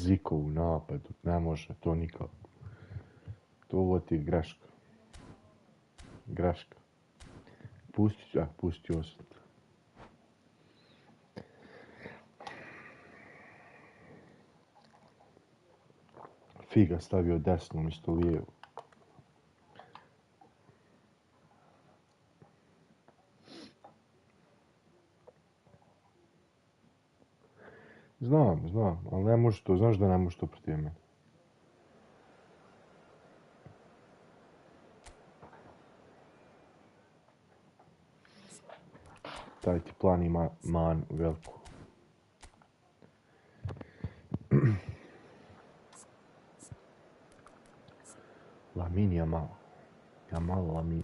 Ziko u napadu, ne može to nikako. Ovo ti je greška. Greška. Pusti ostat. Figa stavio desno umjesto lijevo. Znam, ali ne može to, znaš da ne može to protiv mene. Taj ti plan ima man veliku. Lamin Jamal. Jamal Lamin.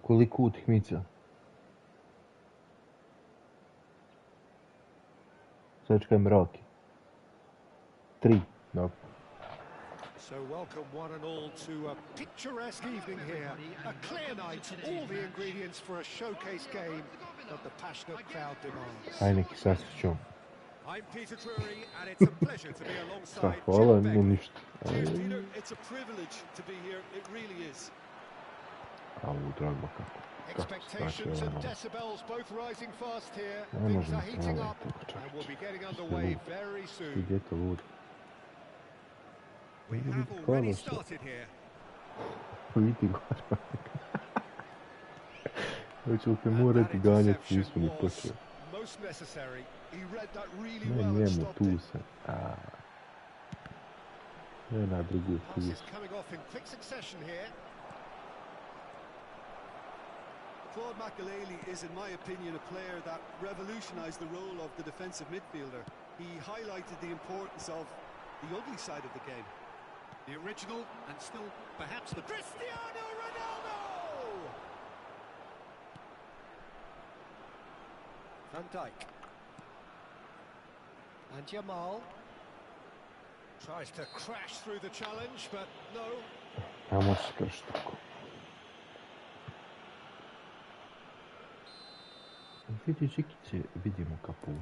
Koliko utakmica? Sad čekam Rocky. 3. No. So welcome one and all to a picturesque evening here. A clear night, all the ingredients for a showcase game that the passionate crowd demands. Aj neki saslušćom. I'm Peter Drury and it's a pleasure to be alongside Hvala, Jim Beck. ništa. Cheers, Peter. It's a privilege to be here. It really is. Drago kako. Expectations and decibels both rising fast here. Things are heating up and we'll be getting underway very soon. We have already started here. Vidi gore. Hoću te morati ganjati, nismo ni počeli. Ne, njemu tu se. Ne, na drugu tu se. Claude Makelele is, in my opinion, a player that revolutionised the role of the defensive midfielder. He highlighted the importance of the ugly side of the game. The original and still perhaps the Cristiano Ronaldo! Van Dijk. And Jamal. Tries to crash through the challenge, but no. Vamos skršiti tako. Vidi Žikiće, vidimo kaput.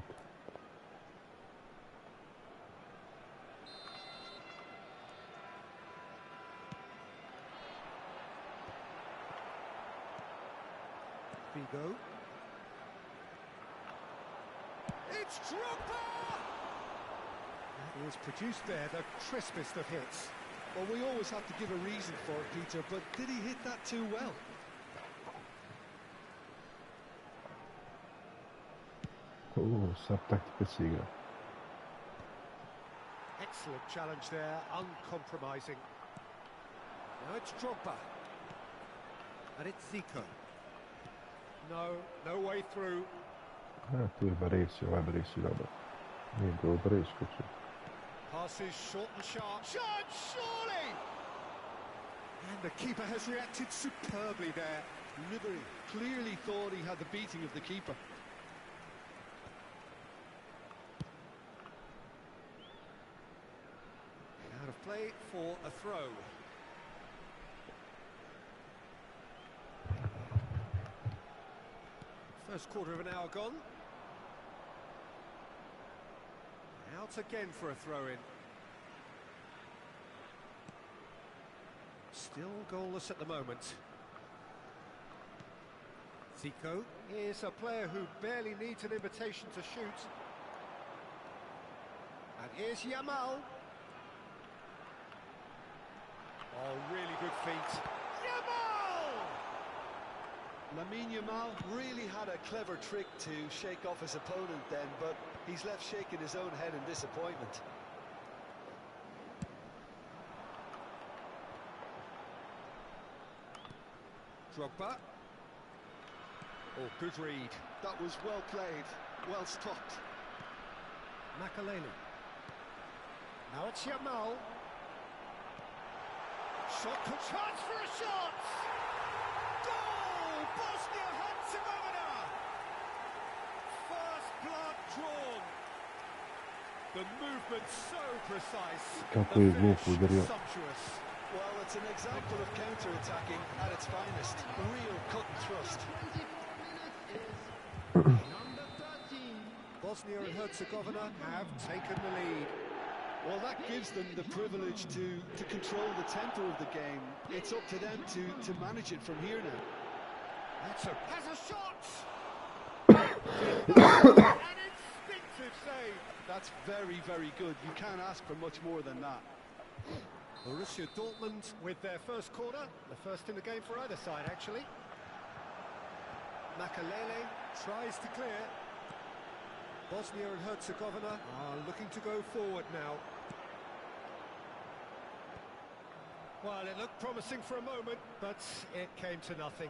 Figo. It's Drogba! He has produced there the crispest of hits. Well, we always have to give a reason for it, Peter, but did he hit that too well? Sad taktika se igra. Excellent challenge there, uncompromising. Now it's Drogba. And it's Zico. No way through. Tu je Baresi, ovaj Baresi dobar. Nije bilo Baresi skočio. Passes short and sharp. Shot, surely! And the keeper has reacted superbly there. Ribery clearly thought he had the beating of the keeper. Out of play for a throw. First quarter of an hour gone. Out again for a throw-in. Still goalless at the moment. Zico is a player who barely needs an invitation to shoot. And here's Jamal. Oh, really good feet. Jamal! Lamine Yamal really had a clever trick to shake off his opponent then, but he's left shaking his own head in disappointment. Drogba. Oh, good read. That was well played, well stopped. Makelele. Now it's Yamal. Shot, chance for a shot! Goal! Bosnia-Herzegovina! First blood drawn. The movement so precise. Какой в лоб ударил. Sumptuous. Well, it's an example of counter-attacking at its finest. Real cut and thrust. Bosnia and Herzegovina have taken the lead. Well, that gives them the privilege to control the tempo of the game. It's up to them to manage it from here now. Has a shot! An instinctive save. That's very, very good. You can't ask for much more than that. Borussia Dortmund with their first corner, the first in the game for either side, actually. Makalele tries to clear. Bosnia and Herzegovina are looking to go forward now. Well, it looked promising for a moment, but it came to nothing.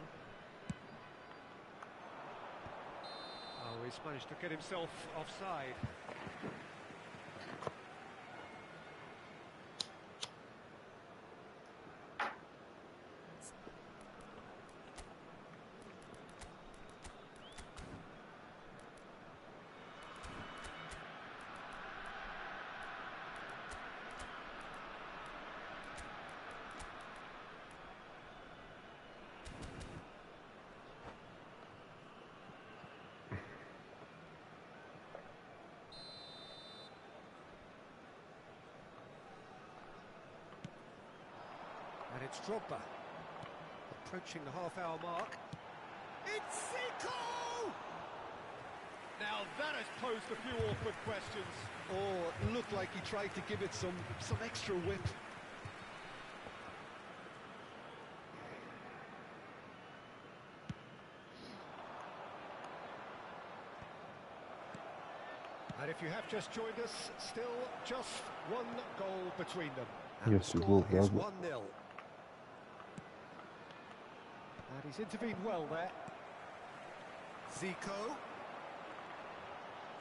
Oh, he's managed to get himself offside. And it's Drogba, approaching the half-hour mark. It's Zico! Now that has posed a few awkward questions. Oh, it looked like he tried to give it some extra whip. And if you have just joined us, still just one goal between them. And Yes, the it score will, is Drogba. 1-0. And he's intervened well there. Zico.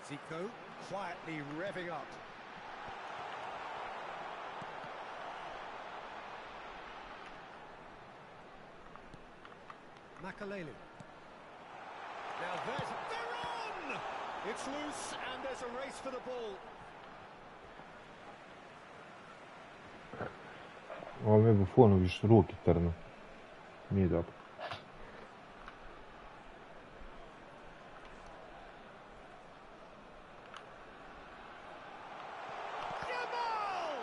Zico quietly revving up. Makalele. Now they're on! It's loose and there's a race for the ball. Ove Buffonu viš ruki trnu. Nije dobro. Yamal!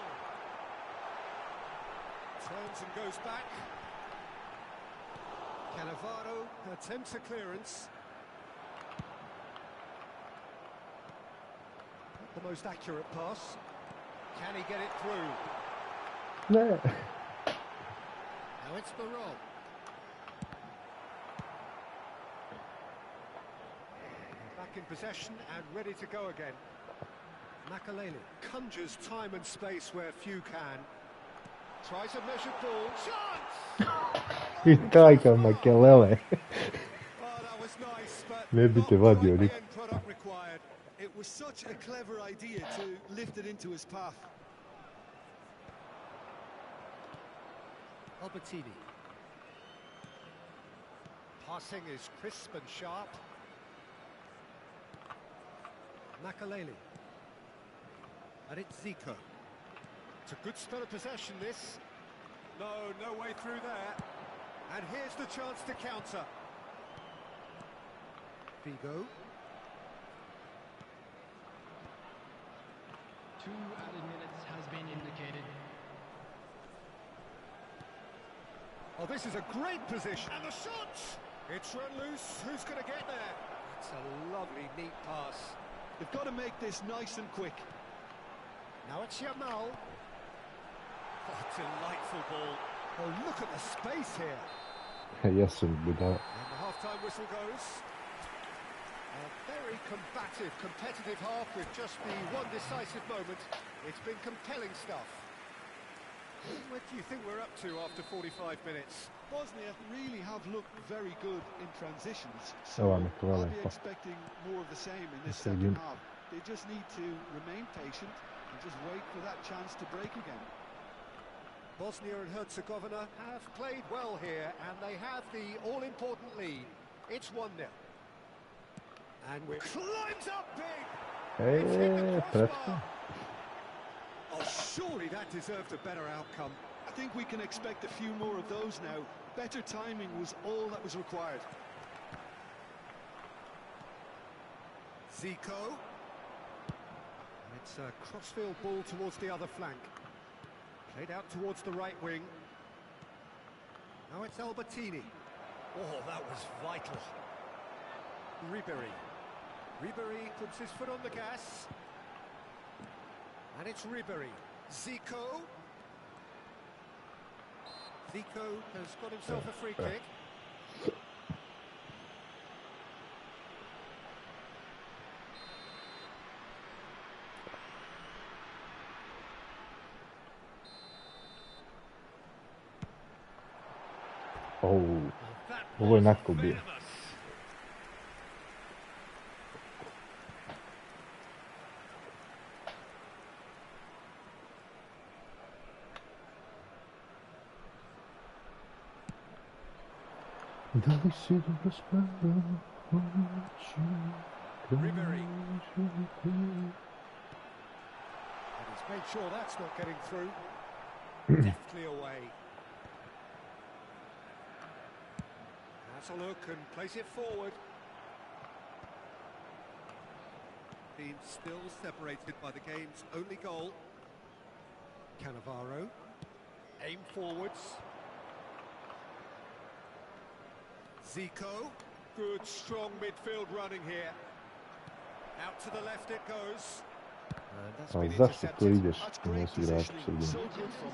Turns and goes back. Cannavaro attempts a clearance. Not the most accurate pass. Can he get it through? Ne. Now it's Barol. Back in possession and ready to go again. Makalele conjures time and space where few can. Tries a measured ball. Chance! I tajka Makelele. Oh, that was nice, but Ne bi te not vadio quite the nik. end product required. It was such a clever idea to lift it into his path. Albertini. Passing is crisp and sharp. Makalele. And it's Zico. It's a good spell of possession, this. No way through there. And here's the chance to counter. Figo. 2 added minutes has been indicated. Oh, this is a great position. And the shot! It's run loose. Who's going to get there? It's a lovely, neat pass. They've got to make this nice and quick. Now it's Yamal. Oh, delightful ball. Oh, look at the space here. Jesam budala. And the half-time whistle goes. A very combative, competitive half with just the one decisive moment. It's been compelling stuff. What do you think we're up to after 45 minutes? Bosnia really have looked very good in transitions, Evo so me I'll hvala. be expecting more of the same in this Sredin. second half. They just need to remain patient and just wait for that chance to break again. Bosnia and Herzegovina have played well here, and they have the all-important lead. It's 1-0. And we climbs up big. It's hit the crossbar. Oh, surely that deserved a better outcome. I think we can expect a few more of those now. Better timing was all that was required. Zico. It's a crossfield ball towards the other flank. Played out towards the right wing. Now it's Albertini. Oh, that was vital. Ribery. Ribery puts his foot on the gas. And it's Ribery. Zico. Zico has got himself a free kick. Ovo je nakon bio. Da li si dobro spavao? Ribery. And he's made sure that's not getting through. Deftly away. Has a look and plays it forward. Team still separated by the game's only goal. Cannavaro. Aim forwards. Zico. Good, strong midfield running here. Out to the left it goes. And that's A been zašto to intercepted. ideš i nisi igrač u sredini? So good from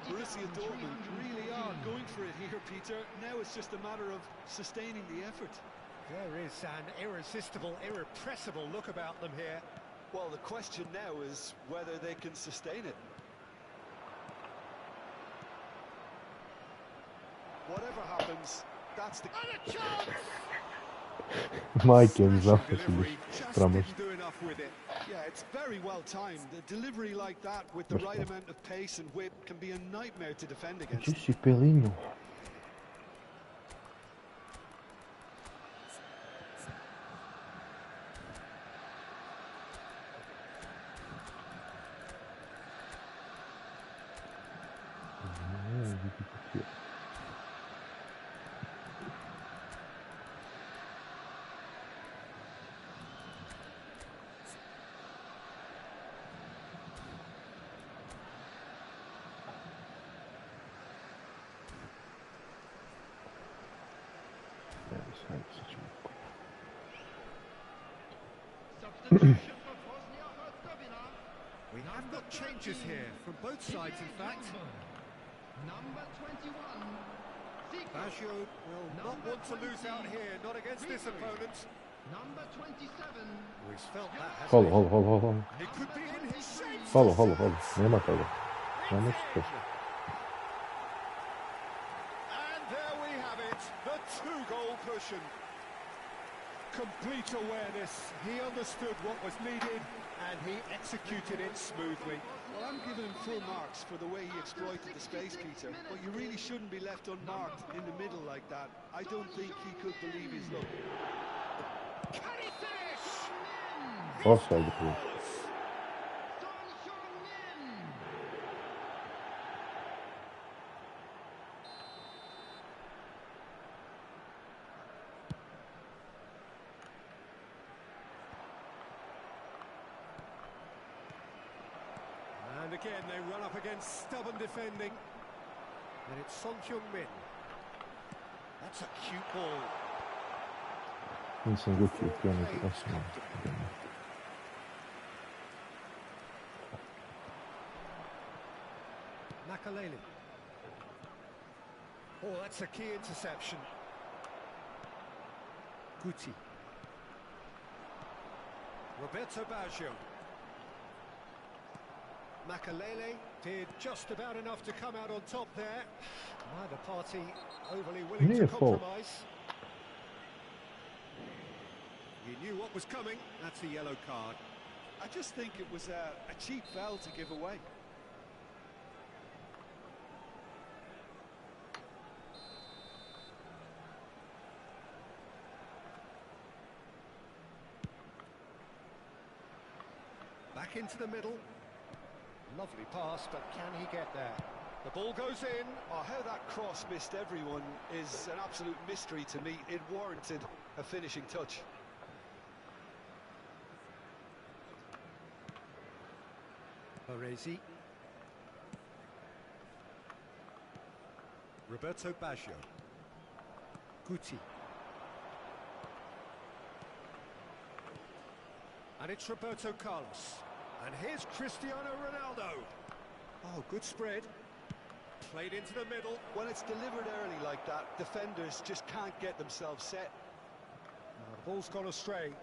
Borussia Dortmund really are going for it here, Peter. Now it's just a matter of sustaining the effort. There is an irresistible, irrepressible look about them here. Well, the question now is whether they can sustain it. Whatever happens, that's the... And a chance! Majke mi znao da Smashing će delivery, biti just pramoć. didn't do enough with it. Yeah, it's very well timed. A delivery like that with the right amount of pace and whip can be a nightmare to defend against. Gdje si Pelinho? Substitution for Bosnia-Herzegovina. We have got changes here from both sides, in fact. Number 21. Zico. Baggio will not want to lose out here, not against this opponent. Number 27. He's felt that, hasn't Halo, he? halo, halo, halo. It could be in his senses. Halo, halo, halo. Nema toga. Nema što. And there we have it, the two-goal cushion. Complete awareness. He understood what was needed, and he executed it smoothly. Well, I'm giving him full marks for the way he exploited the space, Peter. But you really shouldn't be left unmarked in the middle like that. I don't think he could believe his luck. Can he finish? Offside, please. And again, they run up against stubborn defending. And it's Son Heung-min. That's a cute ball. Nisam gutio krenuti osim. Makaleli. Oh, that's a key interception. Guti. Roberto Baggio. Makalele did just about enough to come out on top there. Neither party overly willing to Near fault. compromise. He knew what was coming. That's a yellow card. I just think it was a cheap foul to give away. Back into the middle. Lovely pass, but can he get there? The ball goes in. Oh, how that cross missed everyone is an absolute mystery to me. It warranted a finishing touch. Baresi. Roberto Baggio. Guti. And it's Roberto Carlos. And here's Cristiano Ronaldo. Oh, good spread. Played into the middle. When it's delivered early like that, defenders just can't get themselves set. Now the ball's gone astray.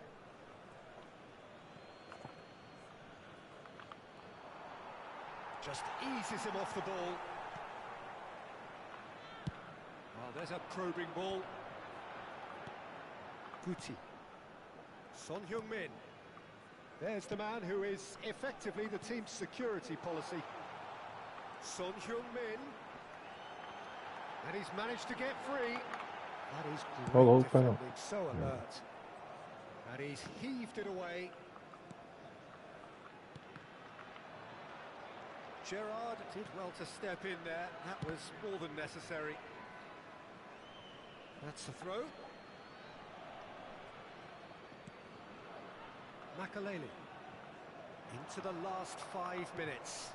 Just eases him off the ball. Well, there's a probing ball. Guti. Son Heung-min. There's the man who is effectively the team's security policy. Son Heung-min. And he's managed to get free. That is great defending, so alert. And he's heaved it away. Gerrard did well to step in there. That was more than necessary. That's the throw. Makaleli. Into the last 5 minutes.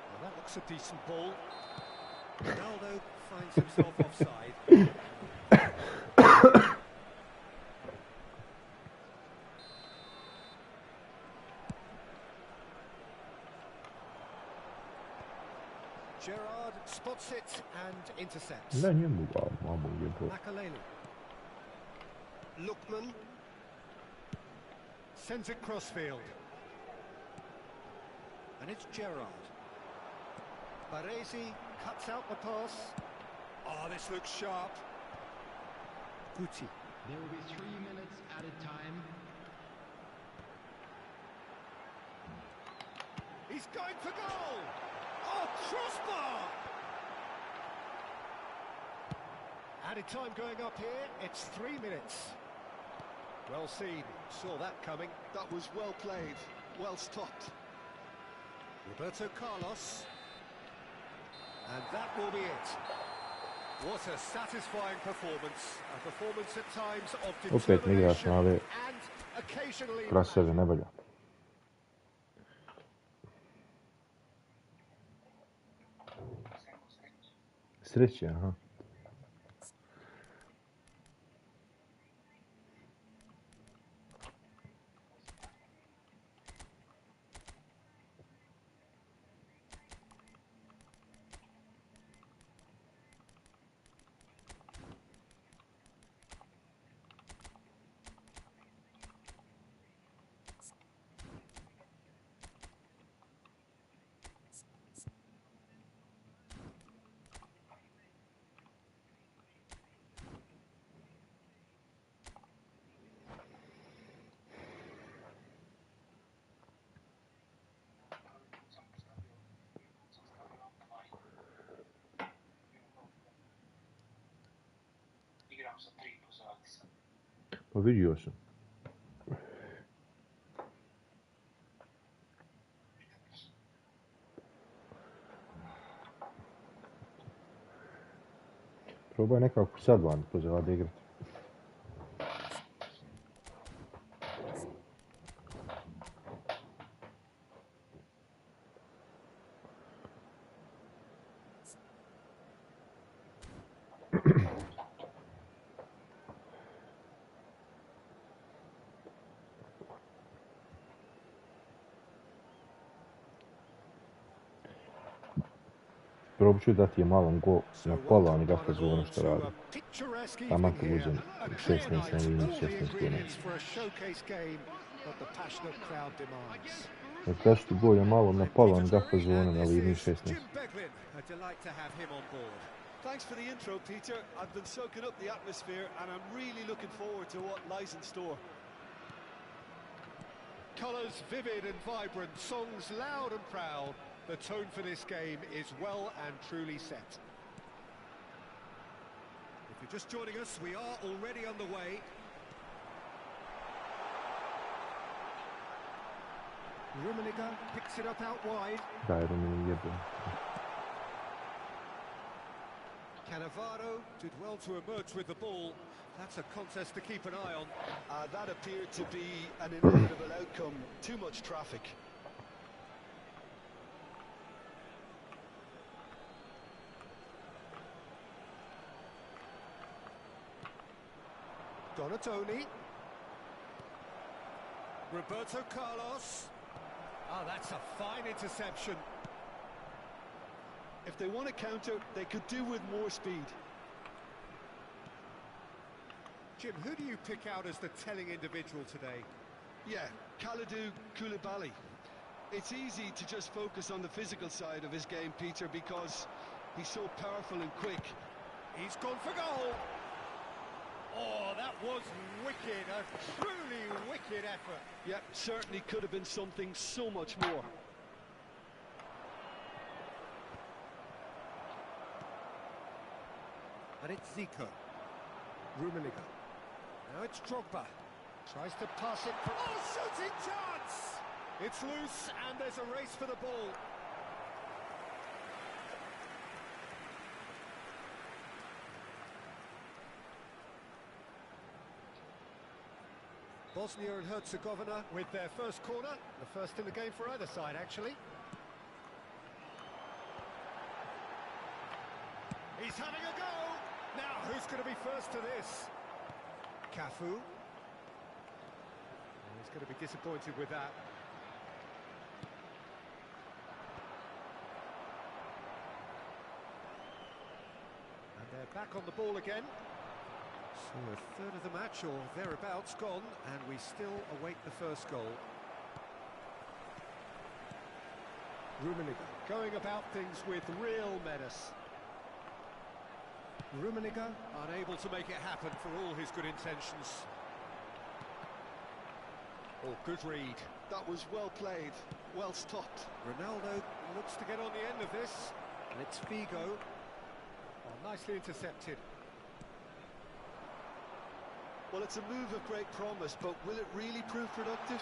Well, that looks a decent ball. Ronaldo finds himself offside. Gerrard spots it and intercepts. Makaleli. Lookman. Sends it crossfield. And it's Gerrard. Baresi cuts out the pass. Oh, this looks sharp. Guti. There will be 3 minutes added time. He's going for goal! Oh, crossbar! Added time going up here, it's 3 minutes. Well seen, saw that coming. That was well played, well stopped. Roberto Carlos. And that will be it. What a satisfying performance. A performance at times of determination and occasionally... Krasave najbolja. Sreće, aha. Pa vidio sam. Probaj nekako sad van pozad igrati. Probat ću dati je malom gol na pola, oni ga fazonu što radi. Taman kad uzem 16 na liniju 16 kuna. Jer kaži ti gol je malo na pola, oni ga fazonu na liniju 16. Thanks for the intro, Peter. I've been soaking up the atmosphere and I'm really looking forward to what lies in store. Colours vivid and vibrant, songs loud and proud. The tone for this game is well and truly set. If you're just joining us, we are already underway. Rummenigge picks it up out wide. Rummenigge yedi. Cannavaro did well to emerge with the ball. That's a contest to keep an eye on. That appeared to be an inevitable outcome. Too much traffic. Donatoni. Roberto Carlos. Oh, that's a fine interception. If they want to counter, they could do with more speed. Jim, who do you pick out as the telling individual today? Yeah, Kalidou Koulibaly. It's easy to just focus on the physical side of his game, Peter, because he's so powerful and quick. He's gone for goal. Oh, that was wicked, a truly wicked effort. Yep, certainly could have been something so much more. And it's Zico. Rummenigge. Now it's Drogba. Tries to pass it. Oh, shooting chance! It's loose and there's a race for the ball. Bosnia and Herzegovina with their first corner, the first in the game for either side, actually. He's having a go! Now, who's going to be first to this? Cafu. He's going to be disappointed with that. And they're back on the ball again. So a third of the match, or thereabouts, gone, and we still await the first goal. Rummenigge going about things with real menace. Rummenigge unable to make it happen for all his good intentions. Oh, good read. That was well played, well stopped. Ronaldo looks to get on the end of this, and it's Figo. Oh, nicely intercepted. Well, it's a move of great promise, but will it really prove productive?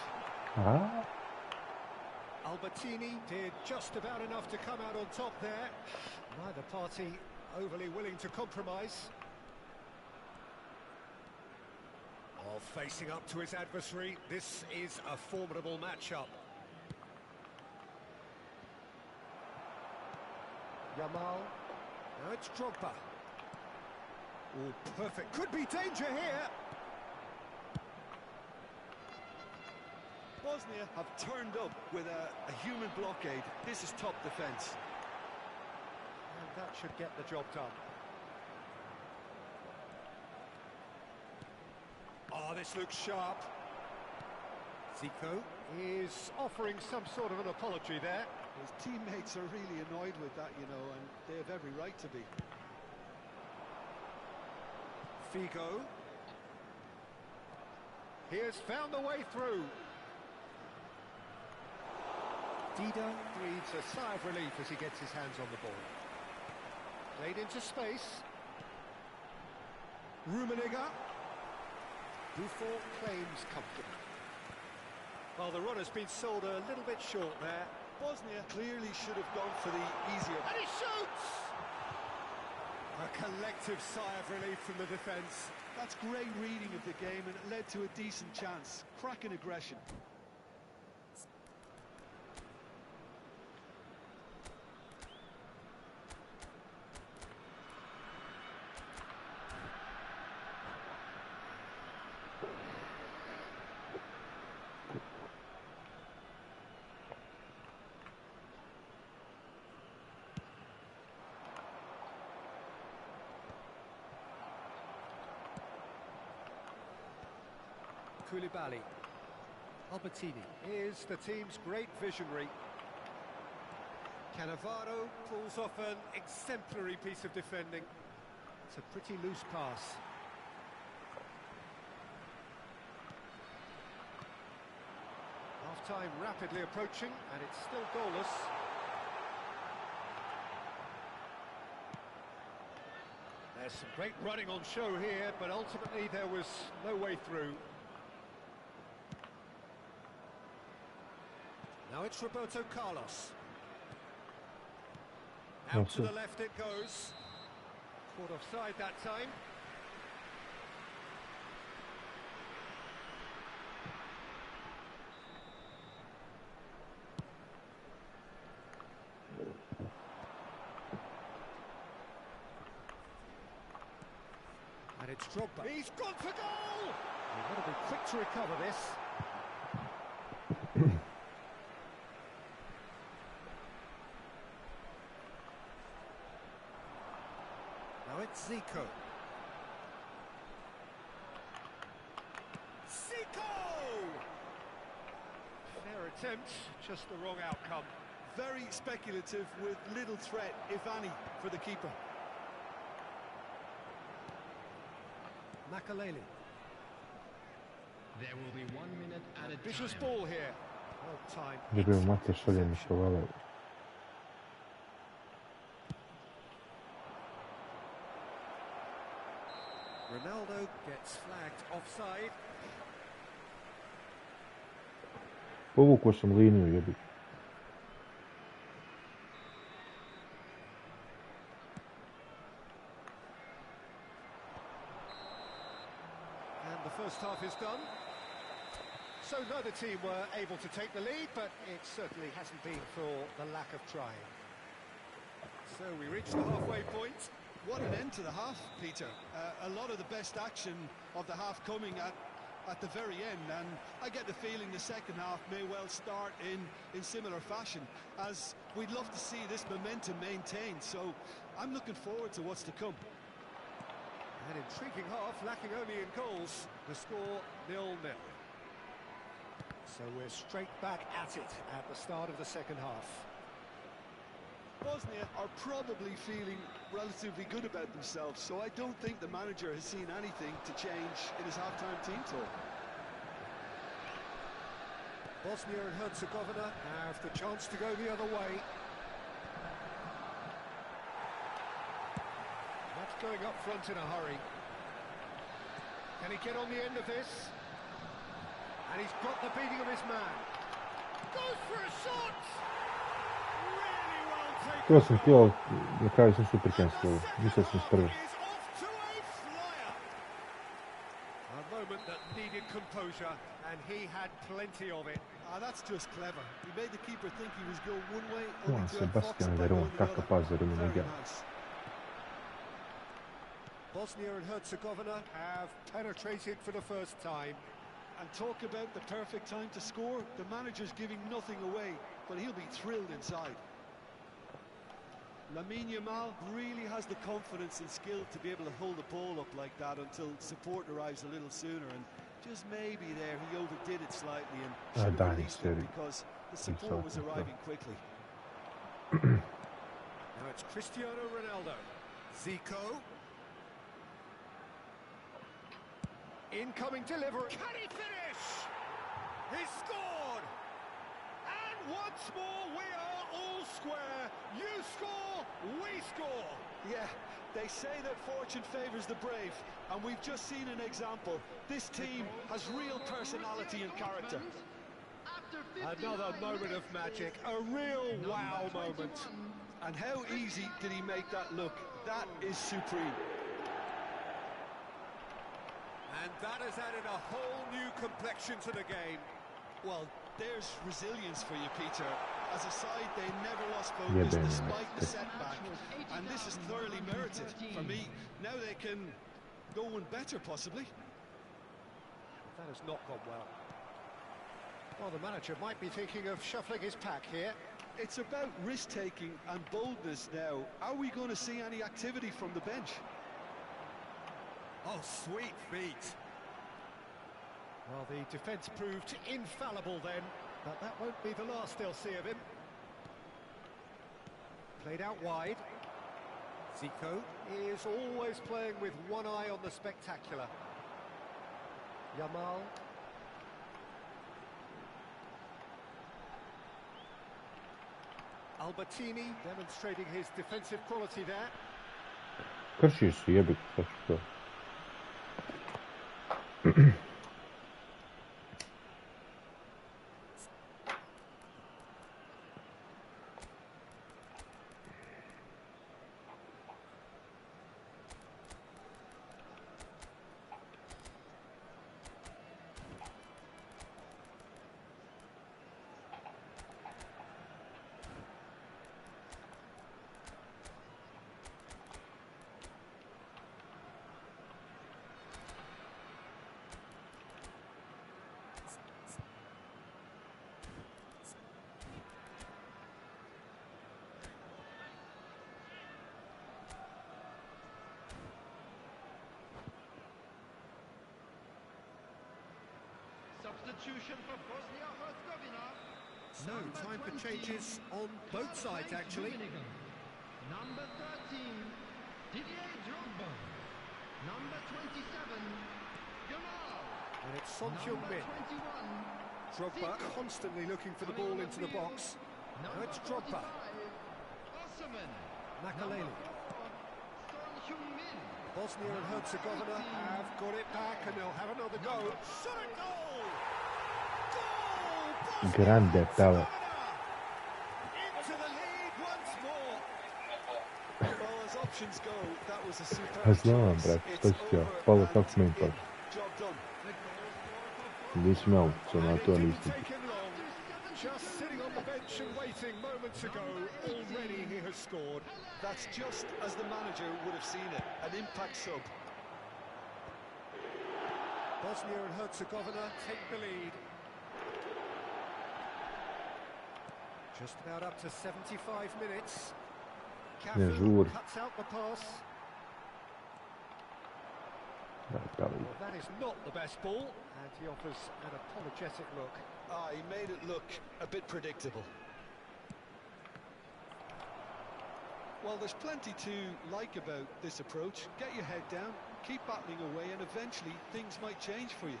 Albertini did just about enough to come out on top there. Neither party overly willing to compromise. Oh, facing up to his adversary, this is a formidable matchup. Yamal. Now it's Drogba. Oh, perfect. Could be danger here. Bosnia have turned up with a human blockade. This is top defence. And that should get the job done. Oh, this looks sharp. Zico is offering some sort of an apology there. His teammates are really annoyed with that, you know, and they have every right to be. Figo. He has found a way through. Dida breathes a sigh of relief as he gets his hands on the ball. Played into space. Rummenigge. Buffon claims comfortably. Well, the run has been sold a little bit short there. Bosnia clearly should have gone for the easier... And he shoots! A collective sigh of relief from the defence. That's great reading of the game, and it led to a decent chance. Cracking aggression. Koulibaly. Albertini is the team's great visionary. Cannavaro pulls off an exemplary piece of defending. It's a pretty loose pass. Half-time rapidly approaching, and it's still goalless. There's some great running on show here, but ultimately there was no way through. Now it's Roberto Carlos. Out to the left it goes. Caught offside that time. And it's Drogba. He's gone for goal! You've got to be quick to recover this. Now it's Zico. Fair attempt, just the wrong outcome. Very speculative with little threat, if any, for the keeper. Makaleli. There will be 1 minute added Vicious time. ball here. Well timed. Ljubim mater šaljem što vale. Ronaldo gets flagged offside. Povukao sam liniju, jebi. And the first half is done. So neither team were able to take the lead, but it certainly hasn't been for the lack of trying. So we reach the halfway point. What an end to the half, Peter. A lot of the best action of the half coming at the very end, and I get the feeling the second half may well start in similar fashion, as we'd love to see this momentum maintained, so I'm looking forward to what's to come. An intriguing half, lacking only in goals. The score 0-0. So we're straight back at it at the start of the second half. Bosnia are probably feeling relatively good about themselves, so I don't think the manager has seen anything to change in his half-time team talk. Bosnia and Herzegovina have the chance to go the other way. That's going up front in a hurry. Can he get on the end of this? And he's got the beating of his man. Goes for a shot! Really well taken. To sam htio, na kraju sam super cancelao. Mislio sam s prvi. Is off to a flyer. A moment that needed composure, and he had plenty of it. That's just clever. He made the keeper think he was going one way, Juan only to have Fox Sebastian by Veron, going the kakav other. pas za Rumi Very Miguel. nice. Bosnia and Herzegovina have penetrated for the first time. And talk about the perfect time to score. The manager's giving nothing away, but he'll be thrilled inside. Lamine Yamal really has the confidence and skill to be able to hold the ball up like that until support arrives a little sooner, and just maybe there he overdid it slightly and should have released it because the support was arriving quickly. Now it's Cristiano Ronaldo. Zico. Incoming delivery. Can he finish? He's scored! And once more we are all square. You score, we score. Yeah, they say that fortune favours the brave, and we've just seen an example. This team has real personality and character. Another moment of magic, a real wow moment. And how easy did he make that look? That is supreme. And that has added a whole new complexion to the game. Well, there's resilience for you, Peter. As a side, they never lost focus despite the setback. And this is thoroughly merited for me. Now they can go one better, possibly. That has not gone well. Well, the manager might be thinking of shuffling his pack here. It's about risk-taking and boldness now. Are we going to see any activity from the bench? Oh, sweet feet. Well, the defence proved infallible then, but that won't be the last they'll see of him. Played out wide. Zico is always playing with one eye on the spectacular. Yamal. Albertini demonstrating his defensive quality there. Kršiš si, jebik, šta ću to? Substitution for Bosnia-Herzegovina. So, time for changes on both sides, actually. Number 13, Didier Drogba. Number 27, Yamal. And it's Son Heung-min. Drogba constantly looking for the ball into the box. Now it's Drogba. Makaleli. Son Heung-min. Bosnia and Herzegovina have got it back and they'll have another go. Shot at goal! Goal! Grande Pele. Into the lead once more. Well, as options go, that was a superb Pa znam, choice. brat, It's šta ću ja? over Hvala and kako me in. impaš. Job done. Nisi me auto, na And it to didn't nisam. take him long. Just sitting on the bench and waiting moments ago. Already he has scored. That's just as the manager would have seen it, an impact sub. Bosnia and Herzegovina take the lead. Just about up to 75 minutes. Ne Cafu žuri. cuts out the pass. Daj, Pele. Well, that is not the best ball, and he offers an apologetic look. Ah, he made it look a bit predictable. Well, there's plenty to like about this approach. Get your head down, keep battling away, and eventually things might change for you.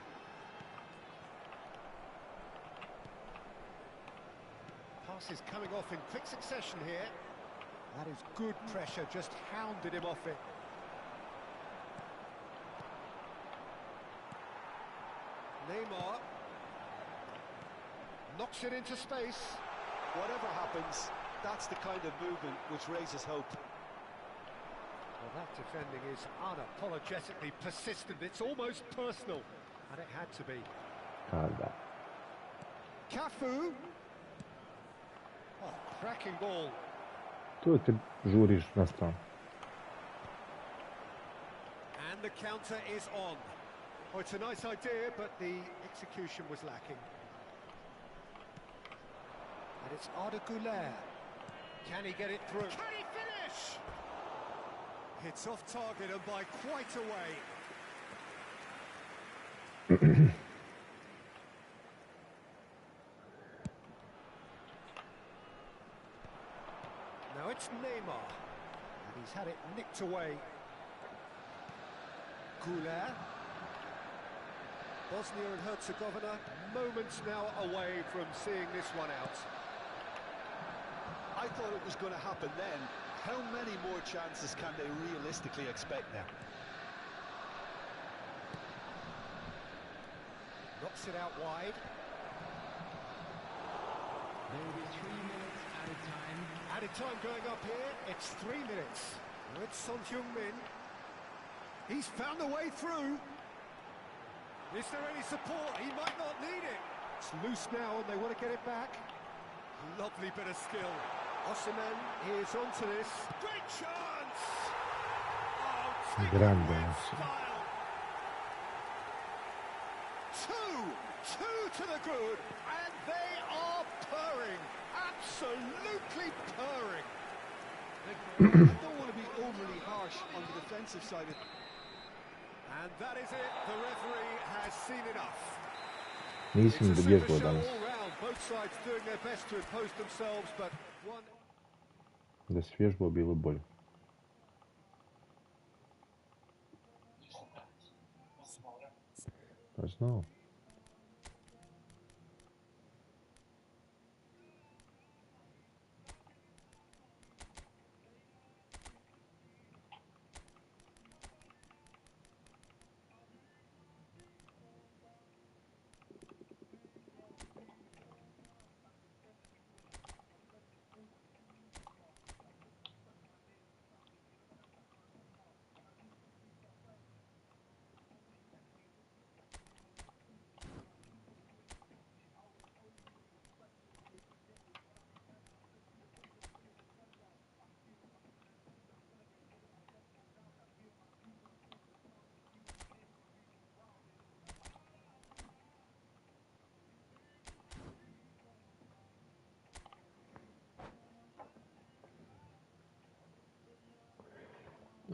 Pass is coming off in quick succession here. That is good pressure, just hounded him off it. Neymar knocks it into space. Whatever happens, that's the kind of movement which raises hope. Well, that defending is unapologetically persistent. It's almost personal, and it had to be. Kada. Cafu. Oh, cracking ball. To kad žuriš na stranu. And the counter is on. Oh, it's a nice idea, but the execution was lacking. And it's Arda Güler. Can he get it through? Can he finish? It's off target and by quite a way. Now it's Neymar. And he's had it nicked away. Güler. Bosnia and Herzegovina moments now away from seeing this one out. I thought it was going to happen then. How many more chances can they realistically expect now? Knocks it out wide. There will be 3 minutes added time. Added time going up here. It's 3 minutes. Now it's Son Heung-min. He's found a way through. Is there any support? He might not need it. It's loose now and they want to get it back. Lovely bit of skill. Osimhen is onto this. Great chance! Oh, taken Grande, with Osimhen. style. Two to the good, and they are purring. Absolutely purring. I don't want to be overly harsh on the defensive side of. And that is it. The referee has seen enough. Nisi mi It's a da super vježbao show danas. all round. Both sides doing their best to impose themselves, but one. Da si vježbao bilo bolje. Pa znao.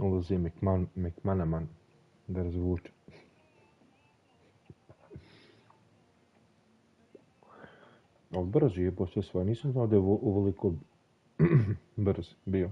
ulazi McManaman da razvuče. Ali brz je sve svoje, nisam znao da je uveliko brz bio.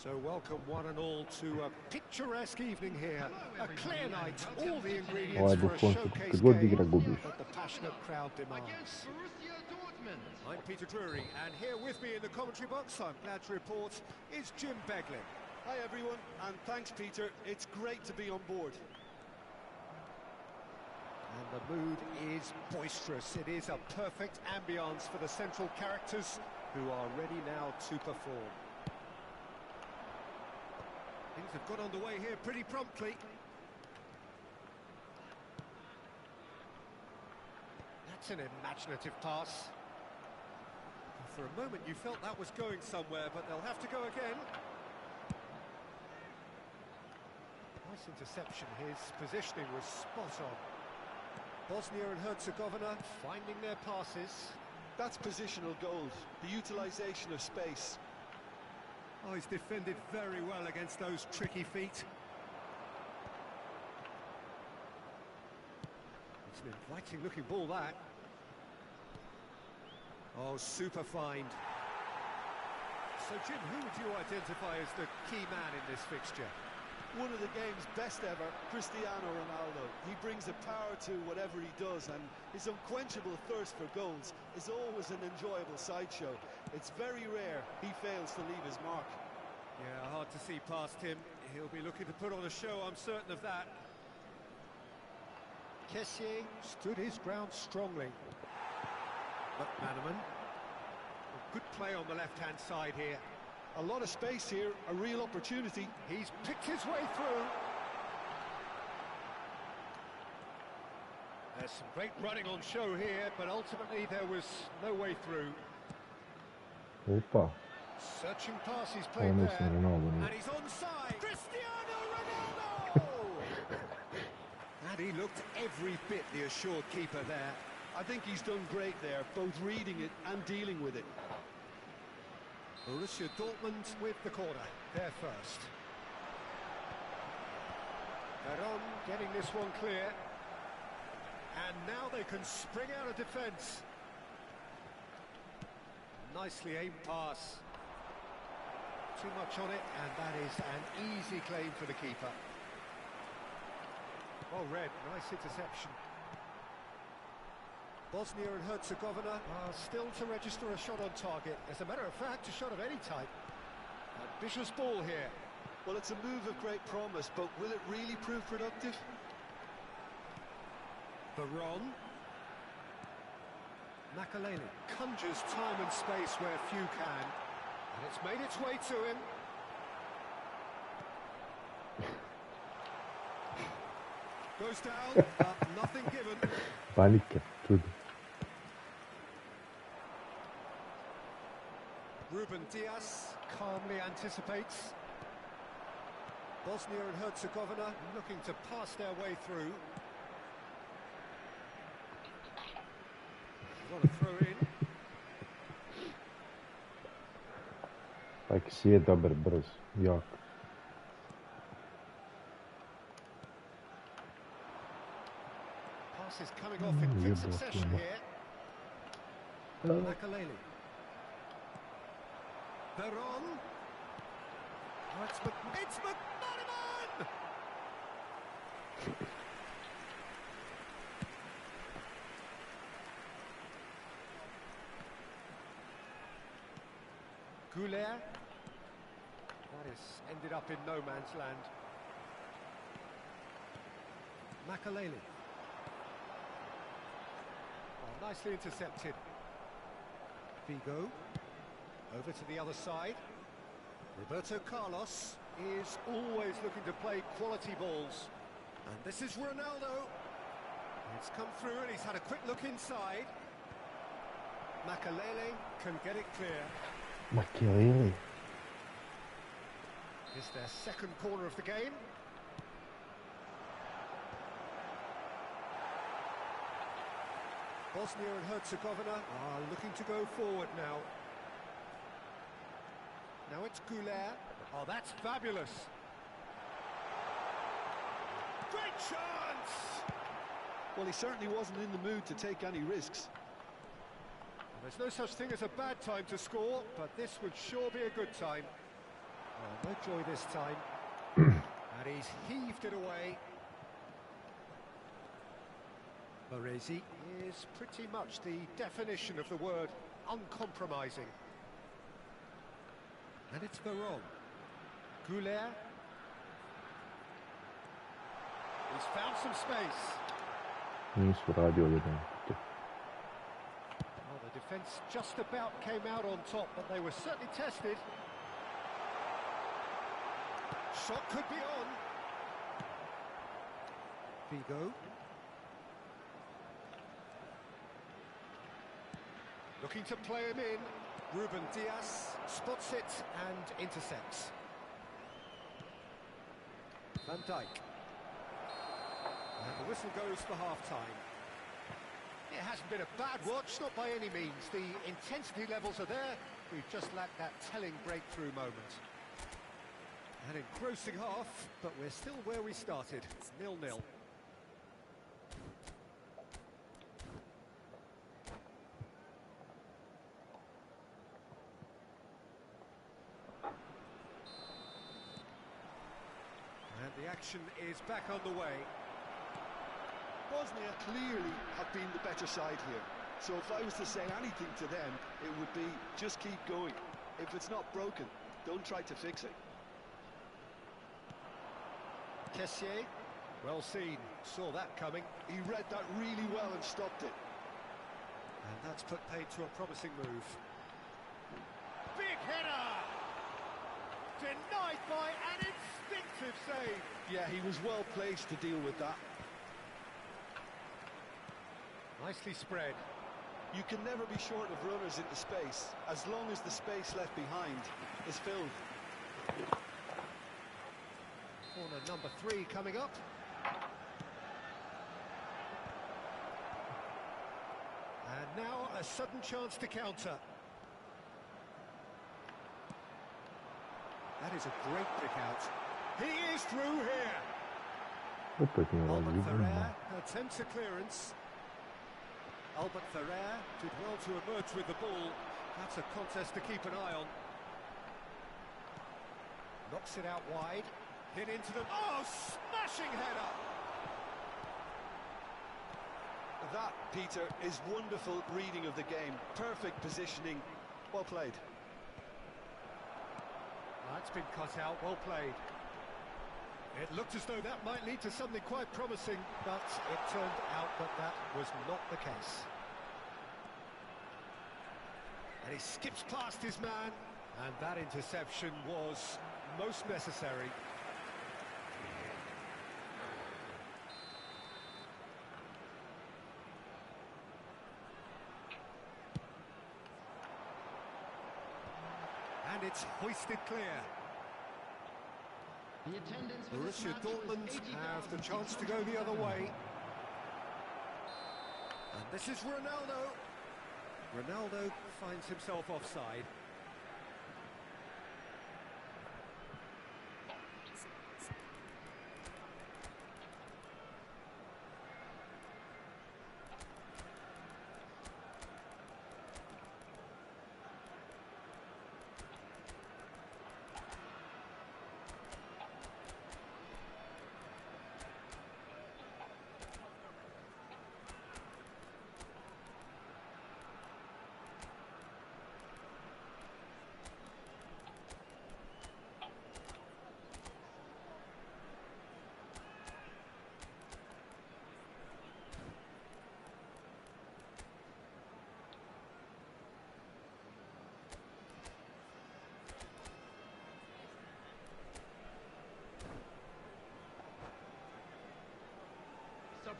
So welcome one and all to a picturesque evening here. A clear night, all the ingredients for a showcase game that the passionate crowd demands. Against Borussia Dortmund. I'm Peter Drury, and here with me in the commentary box, I'm glad to report, is Jim Begley. Hi everyone, and thanks Peter, it's great to be on board. And the mood is boisterous. It is a perfect ambience for the central characters who are ready now to perform. Things have got underway here pretty promptly. That's an imaginative pass. For a moment you felt that was going somewhere, but they'll have to go again. Nice interception. His positioning was spot on. Bosnia and Herzegovina finding their passes. That's positional gold, the utilisation of space. Oh, he's defended very well against those tricky feet. It's an inviting looking ball, that. Oh, super find. So, Jim, who would you identify as the key man in this fixture? One of the game's best ever, Cristiano Ronaldo. He brings a power to whatever he does, and his unquenchable thirst for goals is always an enjoyable sideshow. It's very rare he fails to leave his mark. Yeah, hard to see past him. He'll be looking to put on a show, I'm certain of that. Kessié stood his ground strongly. McManaman. Good play on the left-hand side here. A lot of space here, a real opportunity. He's picked his way through. There's some great running on show here, but ultimately there was no way through. Opa, Searching pass he's played ovo there. mislim Ronaldo And nije. he's onside. Cristiano Ronaldo! And he looked every bit the assured keeper there. I think he's done great there, both reading it and dealing with it. Borussia Dortmund with the corner, there first. Veron getting this one clear. And now they can spring out of defence. Nicely aimed pass. Too much on it, and that is an easy claim for the keeper. Oh, Red, nice interception. Bosnia and Herzegovina are still to register a shot on target. As a matter of fact, a shot of any type. Ambitious ball here. Well, it's a move of great promise, but will it really prove productive? Veron. Makaleli conjures time and space where few can. And it's made its way to him. Goes down, nothing given. Panike, čudo. Ruben Diaz calmly anticipates. Bosnia and Herzegovina looking to pass their way through. Got a throw in. Taj Kessié je dobar, brz, jak. Passes coming off in quick succession here. Makaleli. Veron. Oh, it's McManaman! Goulet. That has ended up in no man's land. Makaleli. Oh, nicely intercepted. Figo. Over to the other side. Roberto Carlos is always looking to play quality balls. And this is Ronaldo. It's come through and he's had a quick look inside. Makaleli can get it clear. Makaleli. It's their second corner of the game. Bosnia and Herzegovina are looking to go forward now. Now it's Goulet. Oh, that's fabulous. Great chance! Well, he certainly wasn't in the mood to take any risks. There's no such thing as a bad time to score, but this would sure be a good time. Oh, no joy this time. And he's heaved it away. Baresi is pretty much the definition of the word uncompromising. And it's Veron. Goulet. He's found some space. Nisu radio jedan. Well, the defence just about came out on top, but they were certainly tested. Shot could be on. Figo. Looking to play him in. Ruben Diaz spots it and intercepts. Van Dijk. And the whistle goes for half-time. It hasn't been a bad watch, not by any means. The intensity levels are there. We've just lacked that telling breakthrough moment. An engrossing half, but we're still where we started. It's 0-0. And the action is back on the way. Bosnia clearly have been the better side here. So if I was to say anything to them, it would be just keep going. If it's not broken, don't try to fix it. Kessié, well seen, saw that coming. He read that really well and stopped it. And that's put paid to a promising move. Big header! Denied by an instinctive save. Yeah, he was well placed to deal with that. Nicely spread. You can never be short of runners into space, as long as the space left behind is filled. Corner number 3 coming up. And now a sudden chance to counter. That is a great pick out. He is through here. Opet nije Albert vidno. Ferrer attempts a clearance. Albert Ferrer did well to emerge with the ball. That's a contest to keep an eye on. Knocks it out wide. Hit into the... Oh, smashing header! That, Peter, is wonderful reading of the game. Perfect positioning. Well played. That's been cut out, well played. It looked as though that might lead to something quite promising, but it turned out that that was not the case. And he skips past his man, and that interception was most necessary. And it's hoisted clear. The attendance for this Borussia match was Dortmund 80,000 have the chance to go the other way. And this is Ronaldo. Ronaldo finds himself offside.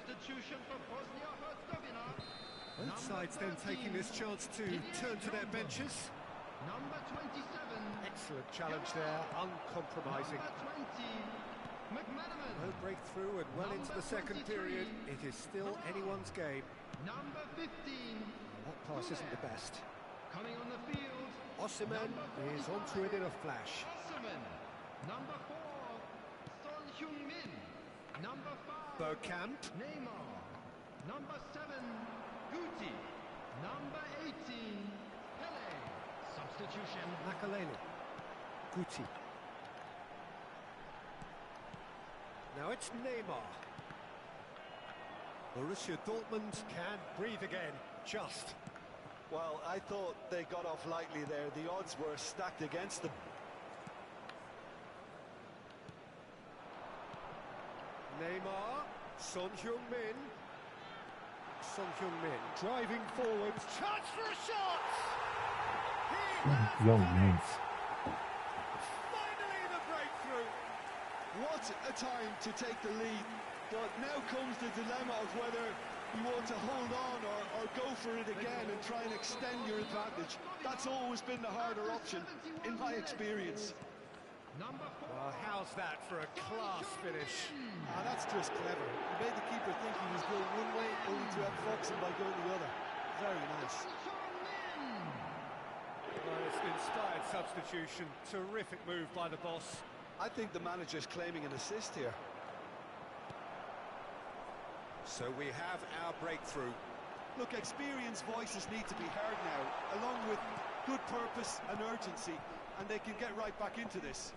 Substitution for Bosnia-Herzegovina. Both sides then taking this chance to turn to their benches. Number 27. Excellent challenge there, uncompromising. Number 20. McManaman. No breakthrough and well into the second period. It is still anyone's game. Number 15. That pass isn't the best. Coming on the field. Osimhen is onto it in a flash. Osimhen. Number 4. Son Heung-min. Number 5. Bergkamp. Neymar. Number 7. Guti. Number 18. Pele. Substitution. Makalele. Guti. Now it's Neymar. Borussia Dortmund can breathe again. Just. Well, I thought they got off lightly there. The odds were stacked against them. Neymar. Son Heung-min. Son Heung-min driving forward. Chance for a shot! Young man. Finally the breakthrough. What a time to take the lead. But now comes the dilemma of whether you want to hold on or go for it again and try and extend your advantage. That's always been the harder option, in my experience. Well, how's that for a class finish? That's just clever. He made the keeper think he was going one way, only to outfox him by going the other. Very nice. Well, it's an inspired substitution. Terrific move by the boss. I think the manager's claiming an assist here. So we have our breakthrough. Look, experienced voices need to be heard now, along with good purpose and urgency, and they can get right back into this.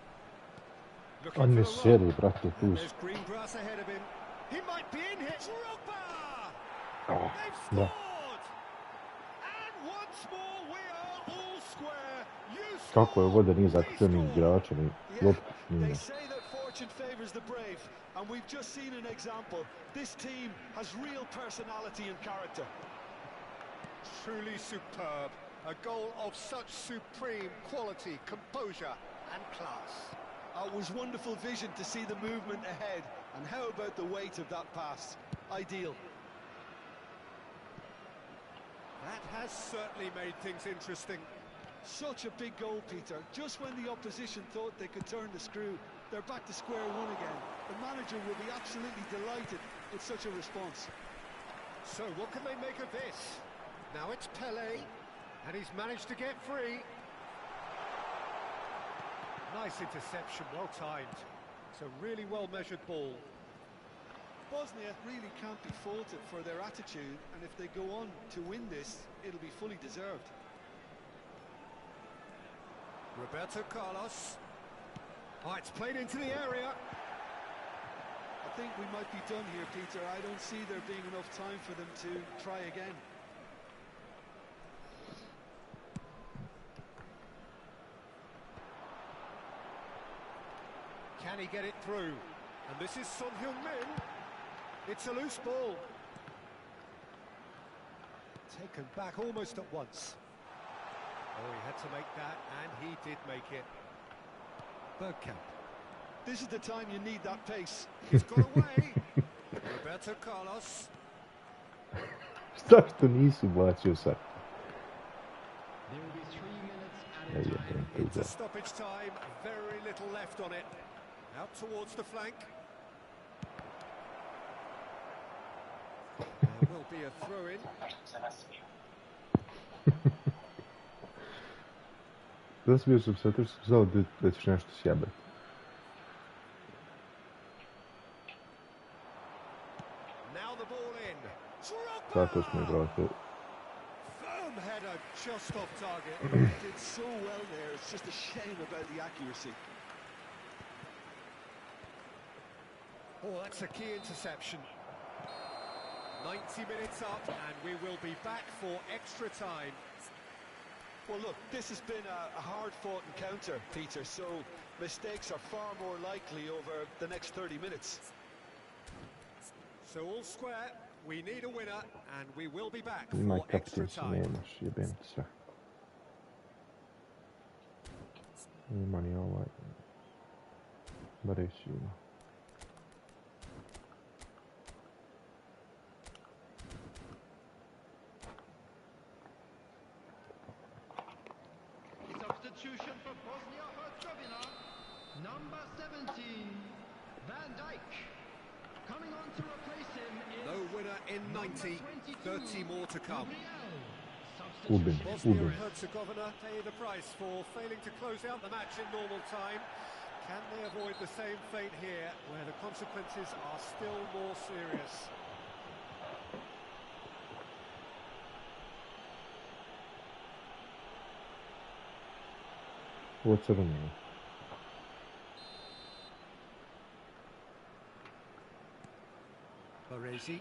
On ne sjedi, brate, tu. There's green grass ahead of him. He might be in here. Drogba! Oh, They've da. scored! And once more we are all square. You Kako je ovo da nije zaključeni igrača, ni Yeah, loptu they nije. say that fortune favours the brave, and we've just seen an example. This team has real personality and character. truly superb. A goal of such supreme quality, composure and class. It was wonderful vision to see the movement ahead, and how about the weight of that pass? Ideal. That has certainly made things interesting. Such a big goal, Peter. Just when the opposition thought they could turn the screw, they're back to square one again. The manager will be absolutely delighted with such a response. So what can they make of this? Now it's Pele, and he's managed to get free. Nice interception, well timed. It's a really well-measured ball. Bosnia really can't be faulted for their attitude, and if they go on to win this, it'll be fully deserved. Roberto Carlos. Oh, it's played into the area. I think we might be done here, Peter. I don't see there being enough time for them to try again. Can he get it through? And this is Son Heung-min. It's a loose ball. Taken back almost at once. Oh, he had to make that, and he did make it. Bergkamp. This is the time you need that pace. He's got away. Roberto Carlos. Zašto nisi bacio sad? There will be 3 minutes Ja added jebem time. It's to a da. stoppage time. Very little left on it. Out towards the flank. There will be a throw-in. Zasmio sam se, zato što sam znao da ćeš nešto sjebati. Now the ball in. Zato smo igrali to. Firm header just off target. Did so well there. It's just a shame about the accuracy. Oh, that's a key interception. 90 minutes up, and we will be back for extra time. Well, look, this has been a hard-fought encounter, Peter, so mistakes are far more likely over the next 30 minutes. So all square, we need a winner, and we will be back Imaj for extra kapten si time. nemaš, jebem ti sve. Ima ni ovaj. Bareći ima. Number 17, Van Dijk. Coming on to replace him is No winner in 90, 30 more to come. Ubin, Bosnia Ubin. and Herzegovina pay the price for failing to close out the match in normal time. Can they avoid the same fate here, where the consequences are still more serious? What's her name? Baresi.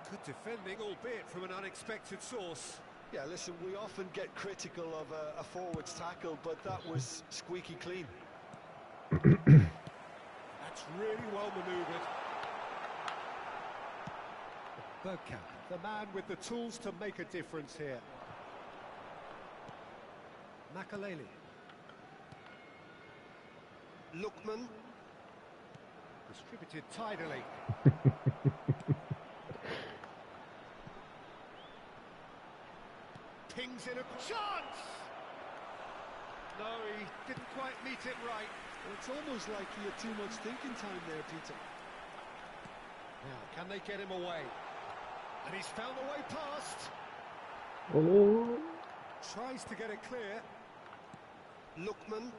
Good defending, albeit from an unexpected source. Yeah, listen, we often get critical of a forward's tackle, but that was squeaky clean. That's really well manoeuvred. Bergkamp, the man with the tools to make a difference here. Makaleli. Lookman. Distributed tidily. Pings in a chance! No, he didn't quite meet it right. It's almost like he had too much thinking time there, Peter. Now, can they get him away? And he's found a way past. Oh. Tries to get it clear. Lookman.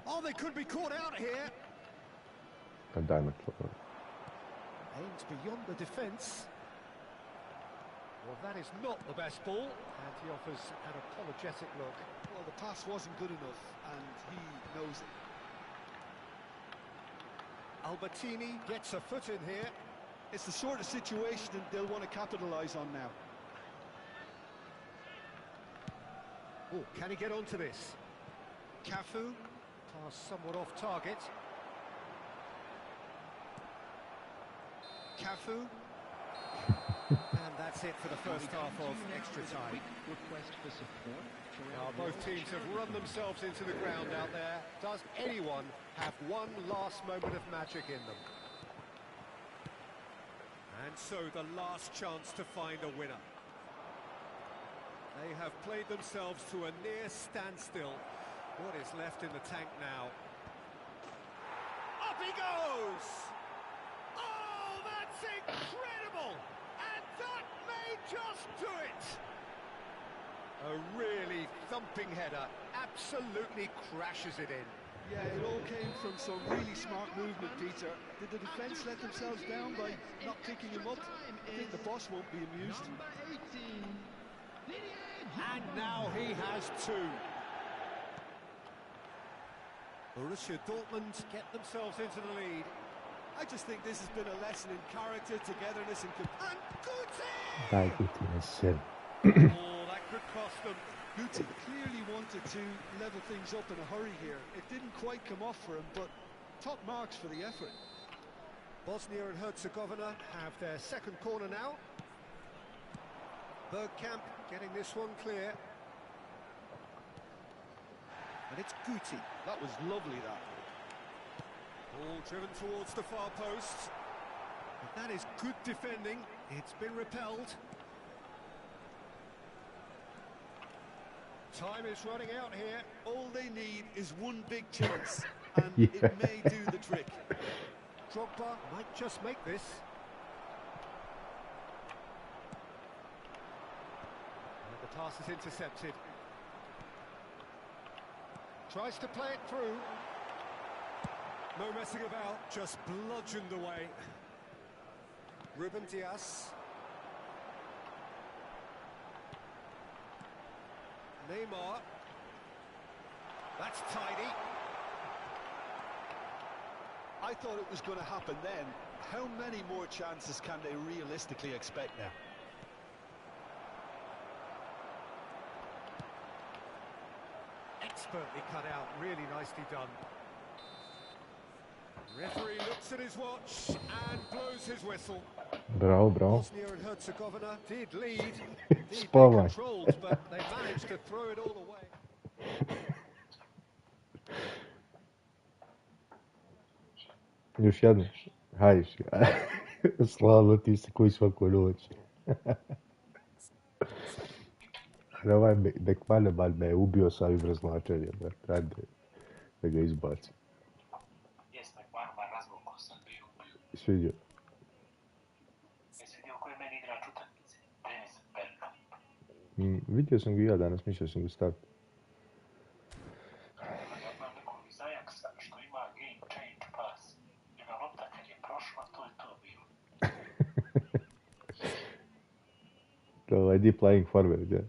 Oh, they could be caught out here. Diamond floor. Aims beyond the defence. Well, that is not the best ball. And he offers an apologetic look. Well, the pass wasn't good enough, and he knows it. Albertini gets a foot in here. It's the sort of situation that they'll want to capitalise on now. Oh, can he get onto this? Cafu. Pass somewhat off target. Cafu. And that's it for the first half of extra time. Request for support. Now, both teams have run themselves into the ground out there. Does anyone have one last moment of magic in them? And so the last chance to find a winner. They have played themselves to a near standstill. What is left in the tank now? Up he goes! Oh, that's incredible! And that may just do it! A really thumping header, absolutely crashes it in. Yeah, it all came from some really smart movement, Peter. Did the defence let themselves down by not picking him up? I think the boss won't be amused. Number 18, And now he has two. Borussia Dortmund get themselves into the lead. I just think this has been a lesson in character, togetherness and... And Guti! Diabetes. Oh, that could cost them. Guti clearly wanted to level things up in a hurry here. It didn't quite come off for him, but top marks for the effort. Bosnia and Herzegovina have their second corner now. Bergkamp getting this one clear. And it's Guti. That was lovely, that. Ball driven towards the far post. But that is good defending. It's been repelled. Time is running out here. All they need is one big chance, and it may do the trick. Drogba might just make this. And the pass is intercepted. Tries to play it through. No messing about, just bludgeoned away. Ruben Dias. Neymar. That's tidy. I thought it was going to happen then. How many more chances can they realistically expect now? Expertly cut out, really nicely done. Referee looks at his watch and blows his whistle. Bravo, bravo. Bosnia and Herzegovina did lead. They Spawaj. controlled, but they managed to throw it all away. Još jedno. Hajš. Slava ti se koji svaku noć. Ali ovaj nek Maneman me je ubio sa ovim razvlačenjem, brate, da ga izbaci. Jeste, Maneman razvukao sam bio ubio. Svidio. Jesi vidio koji je meni igrač utakmice? Dennis Bergkamp. Vidio sam ga i ja danas, mislio sam ga staviti. Ja znam nekog iz Ajaxa što ima game change pass. Jedna lopta kad je prošla, to je to bilo. Ovaj deep lying forward, ja?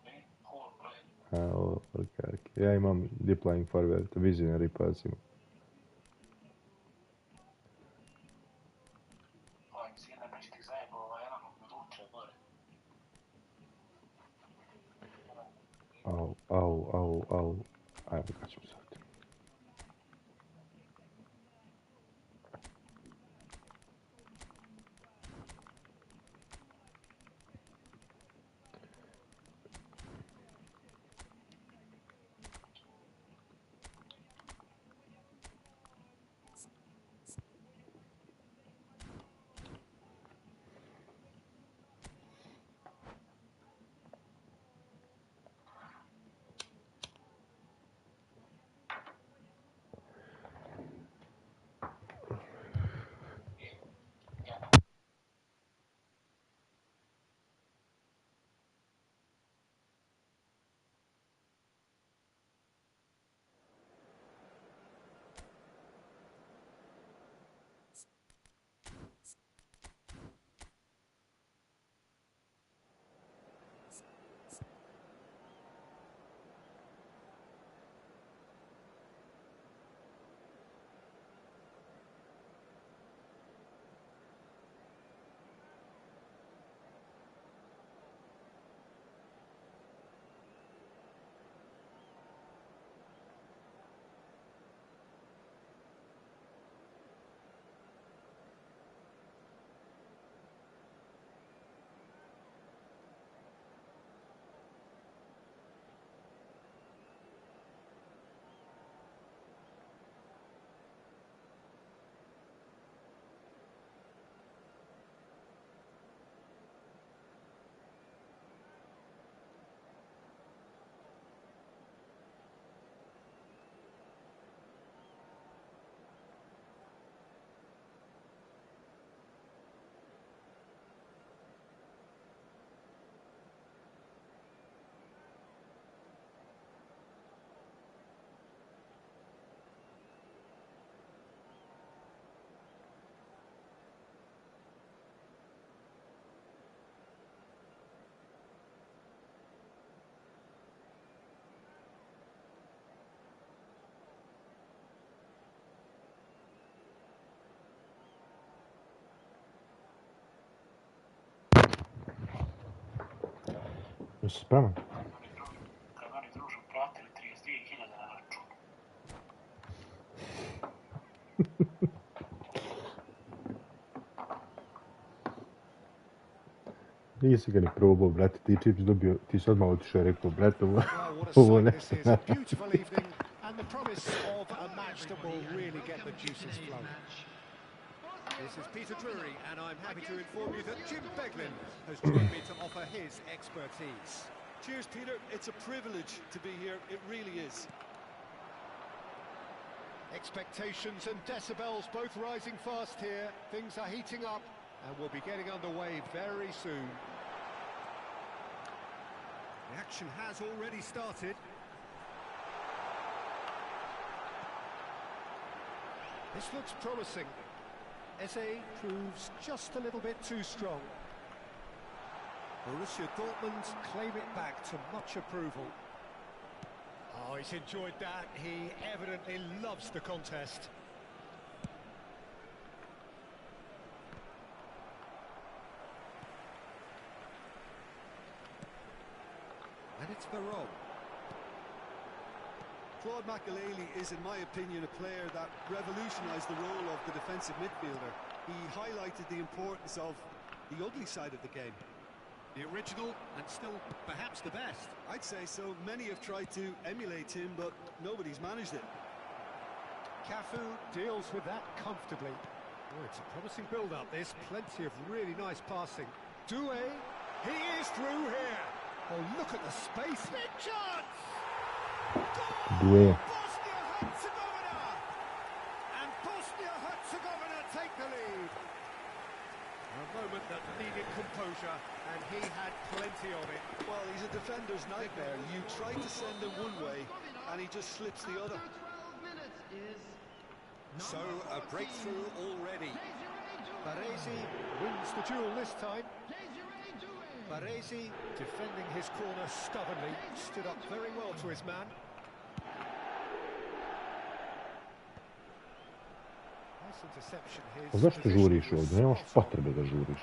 Ne, full play. Okay. Ja imam deep lying forward, visionary pass imam. Ovim sine već ti zajebao ovaj Elanog mi ruče gore. Au. Ajmo, kad ćemo sad. Jesi spreman? Kad oni družu platili 32.000 na račun. Nisi ga ni probao, brate, ti čips dobio, ti si odmah otišao i rekao, brate, Well, what a ovo sight ne. this is. A beautiful evening and the promise of a match that will really get the juices flowing. This is Peter Drury, and I'm happy to inform you that Jim Beglin has joined me to offer his expertise. Cheers, Peter. It's a privilege to be here. It really is. Expectations and decibels both rising fast here. Things are heating up and we'll be getting underway very soon. The action has already started. This looks promising. Eze proves just a little bit too strong. Borussia Dortmund claim it back to much approval. Oh, he's enjoyed that. He evidently loves the contest. And it's Verón. Claude Makelele is, in my opinion, a player that revolutionised the role of the defensive midfielder. He highlighted the importance of the ugly side of the game. The original and still perhaps the best. I'd say so. Many have tried to emulate him, but nobody's managed it. Cafu deals with that comfortably. Oh, it's a promising build-up, this. Plenty of really nice passing. Doué, he is through here. Oh, look at the space. Big chance! Due. Bosnia-Herzegovina! And Bosnia-Herzegovina take the lead. A moment that needed composure, and he had plenty of it. Well, he's a defender's nightmare. You try to send him one way, and he just slips the other. So, a breakthrough already. Baresi wins the duel this time. Baresi, defending his corner stubbornly, stood up very well to his man. Nice interception. His Zašto position žuriš was ovdje? Nemaš spot on. potrebe da žuriš.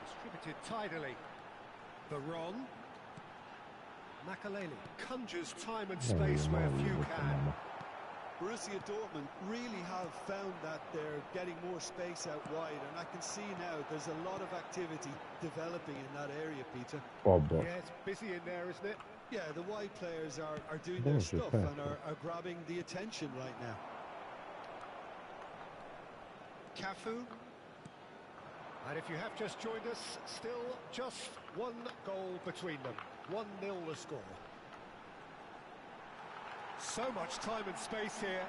Distributed tidily. Baron. Makaleli conjures time and space where few can. Borussia Dortmund really have found that they're getting more space out wide, and I can see now there's a lot of activity developing in that area, Peter. Oba. Yeah, it's busy in there, isn't it? Yeah, the wide players are doing their Bože, stuff Pepe. and are grabbing the attention right now. Cafu. And if you have just joined us, still just one goal between them. 1-0 the score. So much time and space here.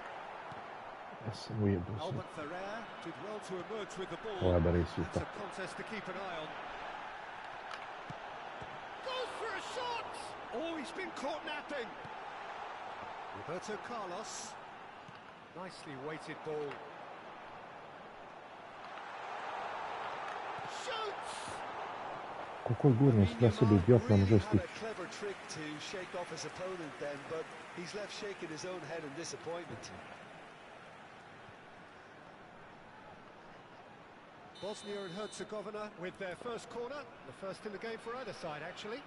Ja sam ujebao se. Albert Ferrer did well to emerge with the ball. Ovo je Baresi That's ipak. a contest to keep an eye on. Goes for a shot! Oh, he's been caught napping. Roberto Carlos. Nicely weighted ball. Shoots! Koliko je gurno da sebi idiot ne može Really had stići. a clever trick to shake off his opponent then, but he's left shaking his own head in disappointment. Bosnia and Herzegovina with their first corner, the first in the game for either side actually.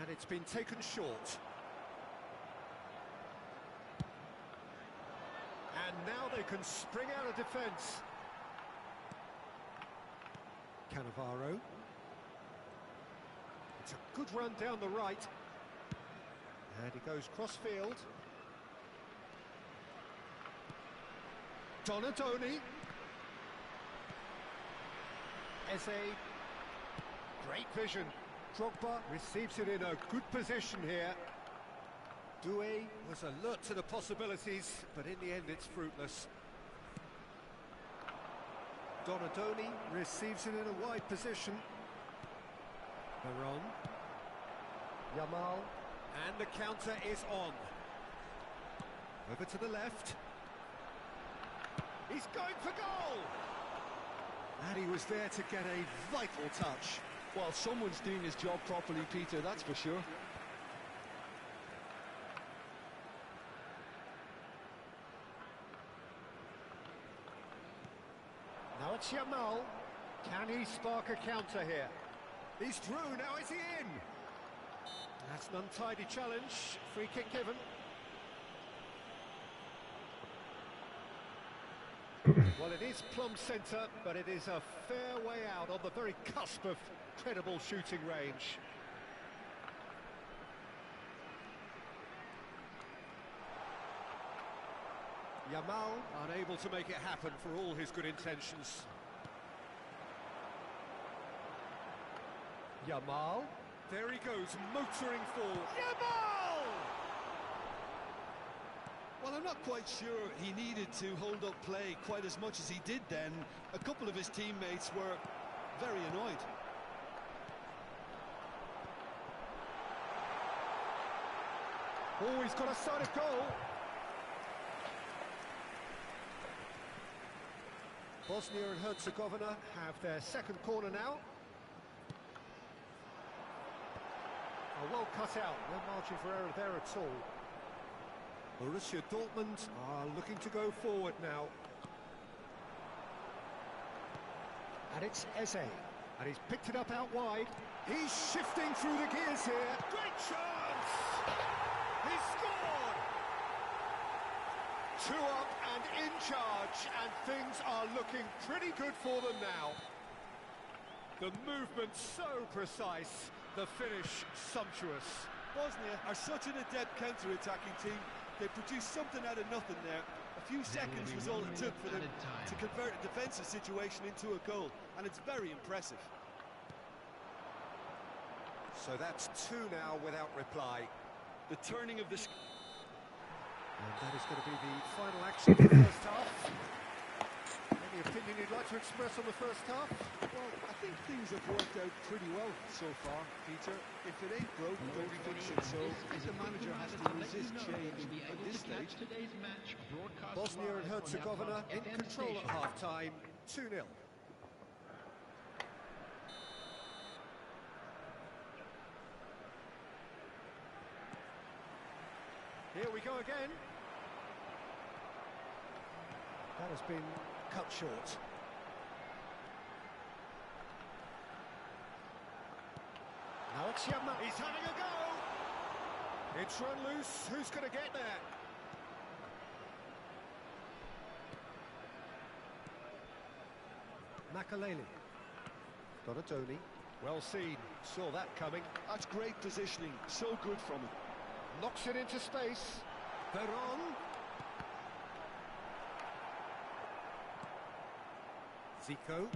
And it's been taken short. And now they can spring out of defence. Cannavaro. It's a good run down the right. And he goes cross-field. Donadoni. Eze. Great vision. Drogba receives it in a good position here. Doué was alert to the possibilities, but in the end it's fruitless. Donadoni receives it in a wide position. Baron. Yamal. And the counter is on. Over to the left. He's going for goal! And he was there to get a vital touch. Well, someone's doing his job properly, Peter, that's for sure. Now it's Yamal. Can he spark a counter here? He's through, now is he in? That's an untidy challenge. Free kick given. Well, it is plumb centre, but it is a fair way out on the very cusp of credible shooting range. Yamal unable to make it happen for all his good intentions. Yamal, there he goes, motoring forward. Yamal! Well, I'm not quite sure he needed to hold up play quite as much as he did then. A couple of his teammates were very annoyed. Oh, he's got a sight of goal. Bosnia and Herzegovina have their second corner now. Oh, well cut out, no margin for error there at all. Borussia Dortmund are looking to go forward now. And it's Eze, and he's picked it up out wide. He's shifting through the gears here. Great chance! He scored! 2 up and in charge, and things are looking pretty good for them now. The movement so precise, the finish sumptuous. Bosnia are such an adept counter-attacking team. They produced something out of nothing there. A few seconds was all it took for them to convert a defensive situation into a goal, and it's very impressive. So that's 2 now without reply. The turning of this... And that is going to be the final action of the first half. Any opinion you'd like to express on the first half? Well, I think things have worked out pretty well so far, Peter. If it ain't broke, don't fix it. So the manager has to resist change at this stage. Bosnia and Herzegovina in control at half-time, 2-0. Here we go again. That has been cut short. Now it's Yama. He's having a go. It's run loose. Who's going to get there? Makaleli. Donatoni. Well seen. Saw that coming. That's great positioning. So good from him. Knocks it into space. Veron. Zico.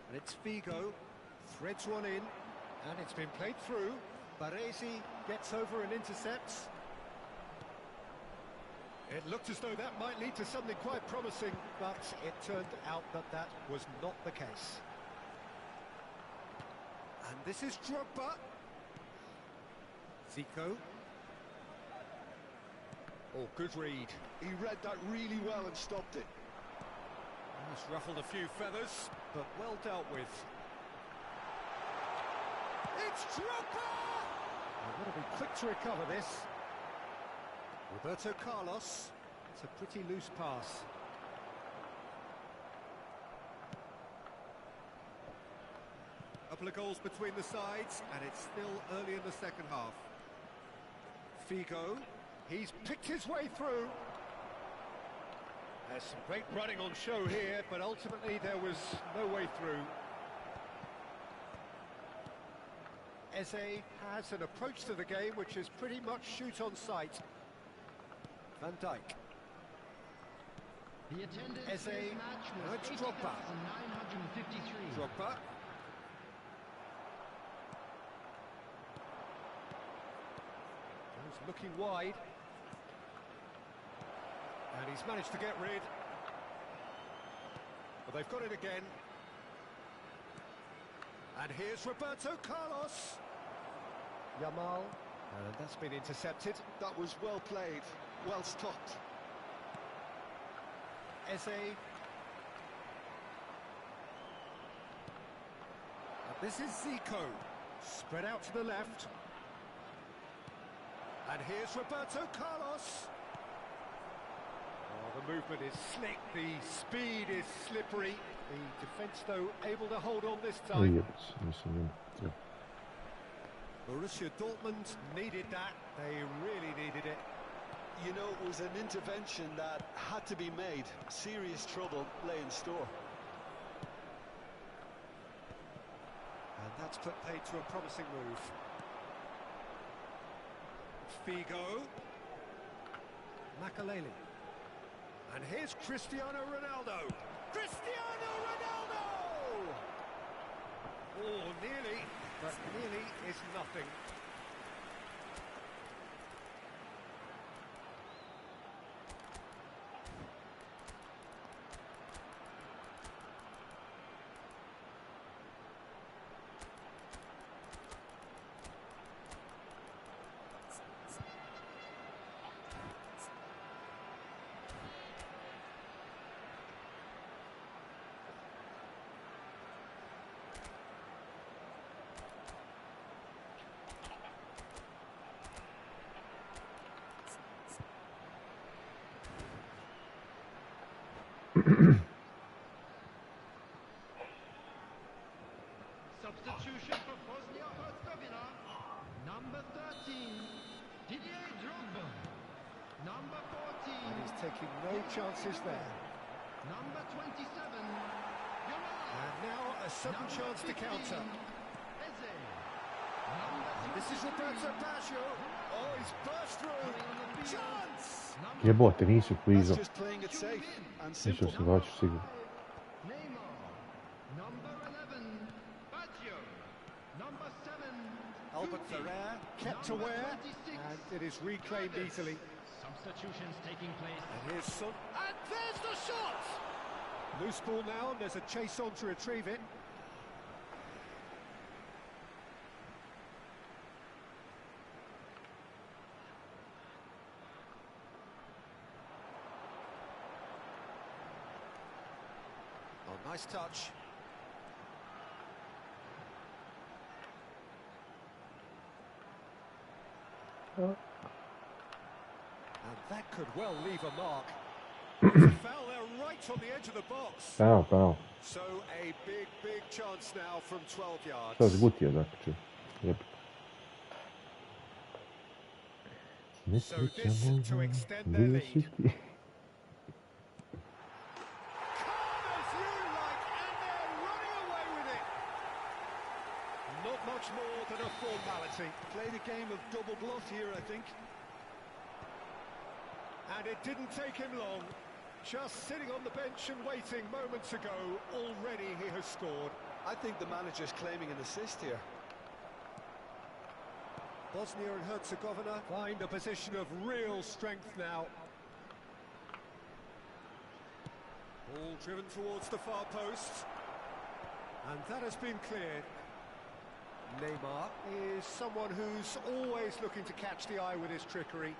And it's Figo. Threads one in. And it's been played through. Baresi gets over and intercepts. It looked as though that might lead to something quite promising, but it turned out that that was not the case. And this is Drogba. Zico. Oh, good read. He read that really well and stopped it. It's ruffled a few feathers, but well dealt with. It's Drogba! I've got to be quick to recover this. Roberto Carlos. It's a pretty loose pass. Couple of goals between the sides, and it's still early in the second half. Figo, he's picked his way through. There's some great running on show here, but ultimately there was no way through. Eze has an approach to the game which is pretty much shoot on sight. Van Dijk. The attendance Eze, for this match now was it's Drogba. 80,953. Drogba. He's looking wide. And he's managed to get rid. But they've got it again. And here's Roberto Carlos. Yamal. And that's been intercepted. That was well played, well stopped. Eze. And this is Zico. Spread out to the left. And here's Roberto Carlos. Oh, the movement is slick, the speed is slippery. The defence, though, able to hold on this time. Ujebać, mislim. Borussia Dortmund needed that. They really needed it. You know, it was an intervention that had to be made. Serious trouble lay in store. And that's put paid to a promising move. Figo. Makaleli. And here's Cristiano Ronaldo. Cristiano Ronaldo! Oh, nearly, but nearly is nothing. Substitution for Bosnia-Herzegovina. Number 13, Didier Drogba. Number 14, And he's taking no chances there. number 27, Yamal. And now a sudden Number chance to 15, counter. Eze. Number And this is 23, Roberto Baggio. Oh, he's burst through. Chance! number Jebote, nisi That's kvizo. just playing it safe and Mislio simple. sam da ću sigurno. Neymar. Number 11, Baggio. Number 7. Albert Guti. Ferrer kept Number aware, 26. and it is reclaimed Curtis. easily. Substitutions taking place. And here's Son, and there's the shot! Loose ball now, and there's a chase on to retrieve it. Oh, nice touch. And that could well leave a mark. There's a foul there right on the edge of the box. Penal. So a big chance now from 12 yards. Šta se Gutija zakačio? Lijepo. So this to extend their Gdje lead. si ti? Calm as you like, and they're running away with it. Not much more than a formality. Played a game of double bluff here, I think. And it didn't take him long. Just sitting on the bench and waiting moments ago, already he has scored. I think the manager's claiming an assist here. Bosnia and Herzegovina find a position of real strength now. Ball driven towards the far post. And that has been cleared. Neymar is someone who's always looking to catch the eye with his trickery.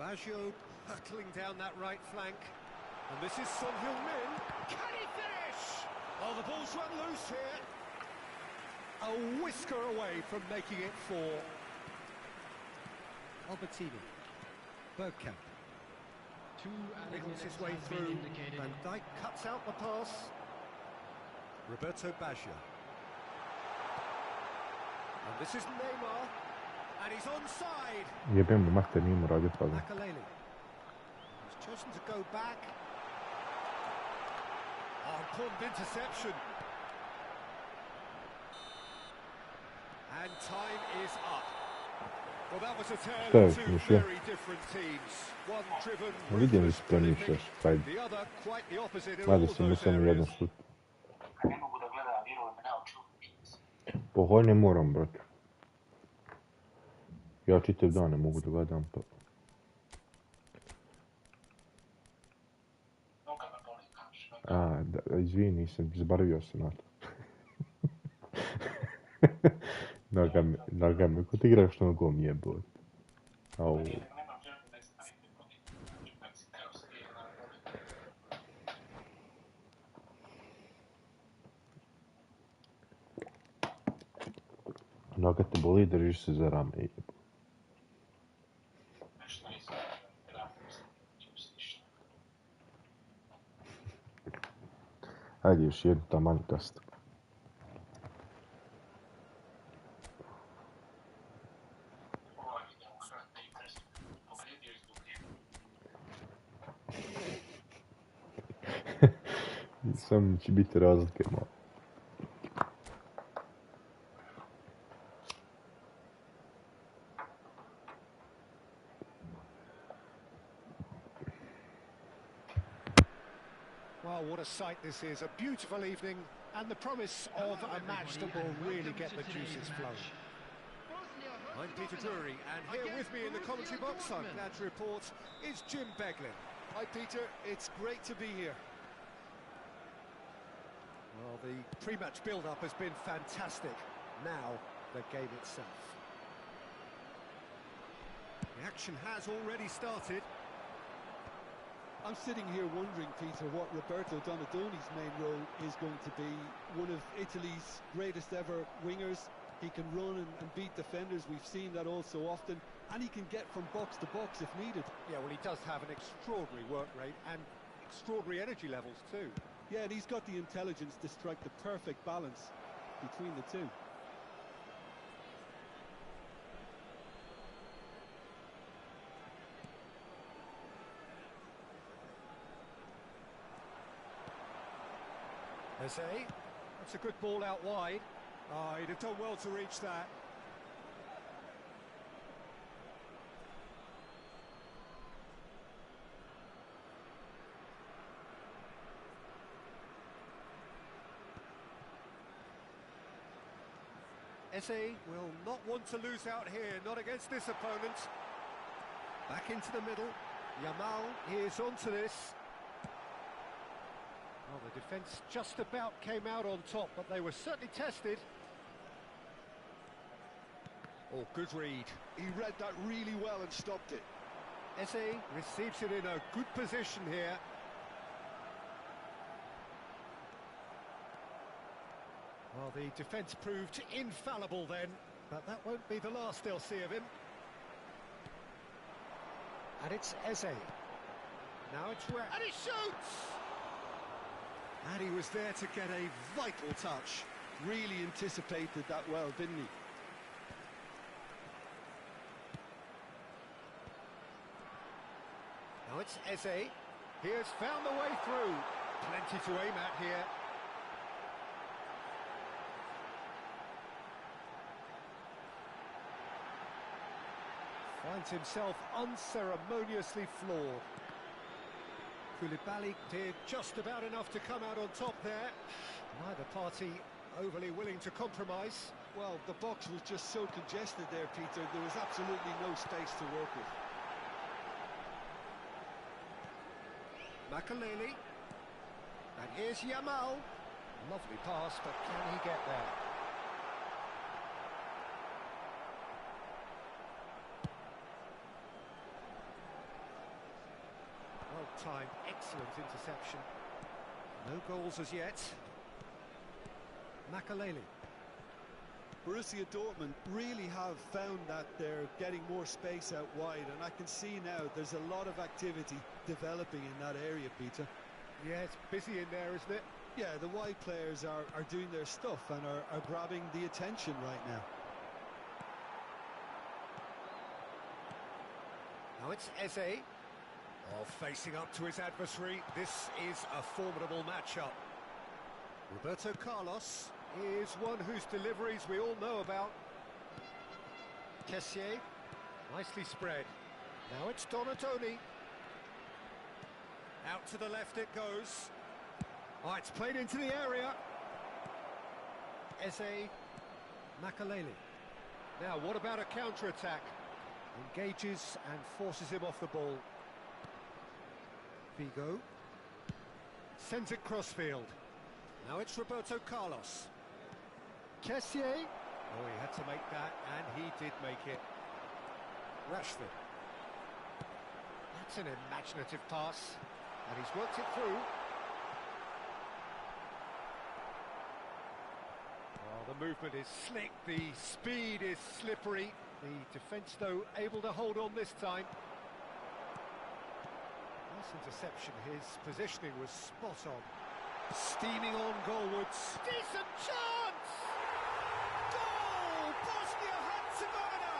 Baggio hurtling down that right flank. And this is Son Heung-min. Can he finish? Oh, the ball's run loose here. A whisker away from making it 4. Albertini. Bergkamp. 2 added Wriggles his minutes way has been through. indicated. Van Dijk cuts out the pass. Roberto Baggio. And this is Neymar. And he's onside. Jebem mu mater, nije mu radio pada. Makaleli. He's chosen to go back. Oh, important interception. And time is up. Well, that was a tale of two very different teams. One driven, Vidim ruthless, spremišaš, prolific. sajde. The other quite the opposite in all Mada of se mu those samo jedno areas. šut. A ne mogu da gledam, vjerujem me naočio. Pohoj ne moram, brate. Ja čitav dan ne mogu da gledam, pa... Noga me boli, kažeš. A, da, izvini, zaboravio sam na to. Noga me, ko ti igraš nogom jebot? Au. Nemam želju da stavite poditi. Znači, kad si teo se je na boli. Noga te boli, držiš se za rame jebot. Nešto izgleda, da se ništa. Ajde, još jednu tamankastu. Ovo idemo hrati i presto. Pobjedio izgubio. Samo će biti razlike malo. Well, what a sight this is. A beautiful evening and the promise of a match that will really get the juices flowing. I'm Peter Drury, and here with me in the commentary box, I'm glad to report, is Jim Beglin. Hi, Peter. It's great to be here. Well, the pre-match build-up has been fantastic. Now, the game itself. The action has already started. I'm sitting here wondering, Peter, what Roberto Donadoni's main role is going to be. One of Italy's greatest ever wingers. He can run and beat defenders. We've seen that all so often. And he can get from box to box if needed. Yeah, well, he does have an extraordinary work rate and extraordinary energy levels too. Yeah, and he's got the intelligence to strike the perfect balance between the two. Eze, that's a good ball out wide. Oh, he'd have done well to reach that. Eze will not want to lose out here, not against this opponent. Back into the middle. Yamal is onto this. Well, the defence just about came out on top, but they were certainly tested. Oh, good read. He read that really well and stopped it. Eze receives it in a good position here. Well, the defence proved infallible then, but that won't be the last they'll see of him. And it's Eze. Now it's where... And he shoots! And he was there to get a vital touch. Really anticipated that well, didn't he? Now it's Eze. He has found the way through. Plenty to aim at here. Finds himself unceremoniously floored. Koulibaly did just about enough to come out on top there. Neither party overly willing to compromise. Well, the box was just so congested there, Peter. There was absolutely no space to work with. Makaleli. And here's Yamal. Lovely pass, but can he get there? Well-timed, excellent interception. No goals as yet. Makaleli. Borussia Dortmund really have found that they're getting more space out wide, and I can see now there's a lot of activity developing in that area, Peter. Yeah, it's busy in there, isn't it? Yeah, the wide players are doing their stuff and are grabbing the attention right now. Now it's Eze. Oh, facing up to his adversary. This is a formidable matchup. Roberto Carlos is one whose deliveries we all know about. Kessié, nicely spread. Now it's Donatoni. Out to the left it goes. Oh, it's played into the area. Eze, Makaleli. Now, what about a counter-attack? Engages and forces him off the ball. Figo. Sends it crossfield. Now it's Roberto Carlos. Kessié. Oh, he had to make that, and he did make it. Rashford. That's an imaginative pass, and he's worked it through. Oh, the movement is slick, the speed is slippery. The defence, though, able to hold on this time. Nice interception, his positioning was spot on. Steaming on goalwards. Decent chance! Goal! Bosnia-Herzegovina!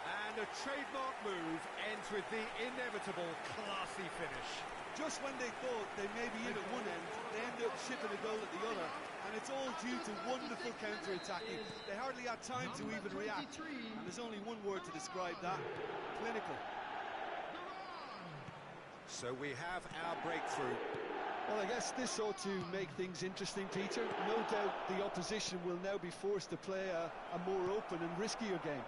And a trademark move ends with the inevitable classy finish. Just when they thought they may be in at one end, they end up shipping a goal at the other, and it's all due to wonderful counter-attacking. They hardly had time to even react, and there's only one word to describe that: clinical. So we have our breakthrough. Well, I guess this ought to make things interesting, Peter. No doubt the opposition will now be forced to play a more open and riskier game.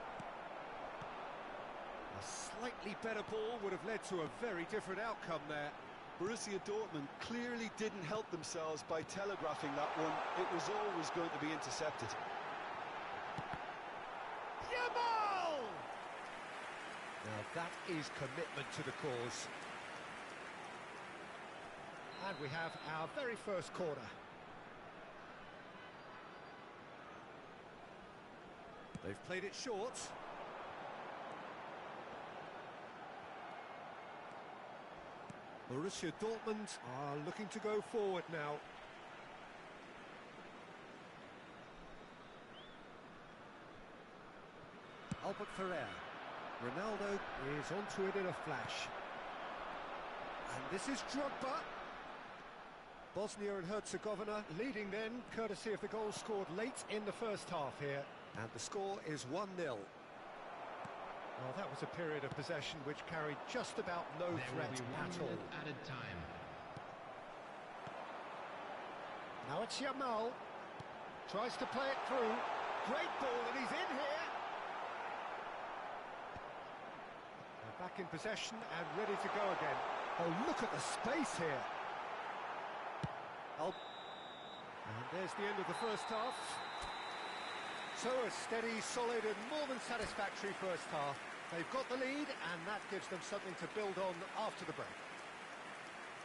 A slightly better ball would have led to a very different outcome there. Borussia Dortmund clearly didn't help themselves by telegraphing that one. It was always going to be intercepted. Yamal! Now that is commitment to the cause. And we have our very first corner. They've played it short. Borussia Dortmund are looking to go forward now. Albert Ferrer. Ronaldo is onto it in a flash. And this is Drogba. Bosnia and Herzegovina leading then, courtesy of the goal scored late in the first half here. And the score is 1-0. Well, that was a period of possession which carried just about no threat at all. Added time. Now it's Yamal. Tries to play it through. Great ball, and he's in here. They're back in possession and ready to go again. Oh, look at the space here. And there's the end of the first half. So a steady, solid and more than satisfactory first half. They've got the lead and that gives them something to build on after the break.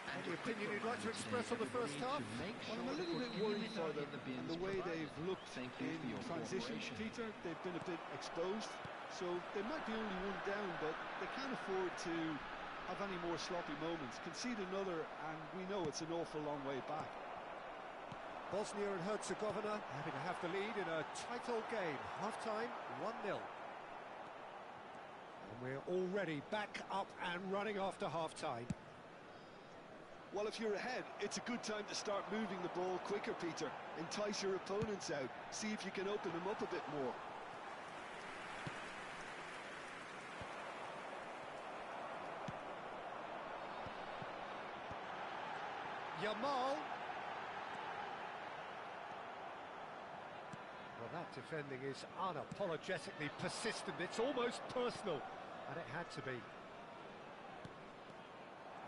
Any opinion you'd like to express on the first half? Well, I'm a little bit worried for them and the way they've looked in transition, Peter. They've been a bit exposed, so they might be only one down, but they can't afford to have any more sloppy moments. Concede another and we know it's an awful long way back. Bosnia and Herzegovina having to have the lead in a tight old game. Half-time, 1-0. And we're already back up and running after half-time. Well, if you're ahead, it's a good time to start moving the ball quicker, Peter. Entice your opponents out. See if you can open them up a bit more. Yamal. Well, that defending is unapologetically persistent. It's almost personal, and it had to be.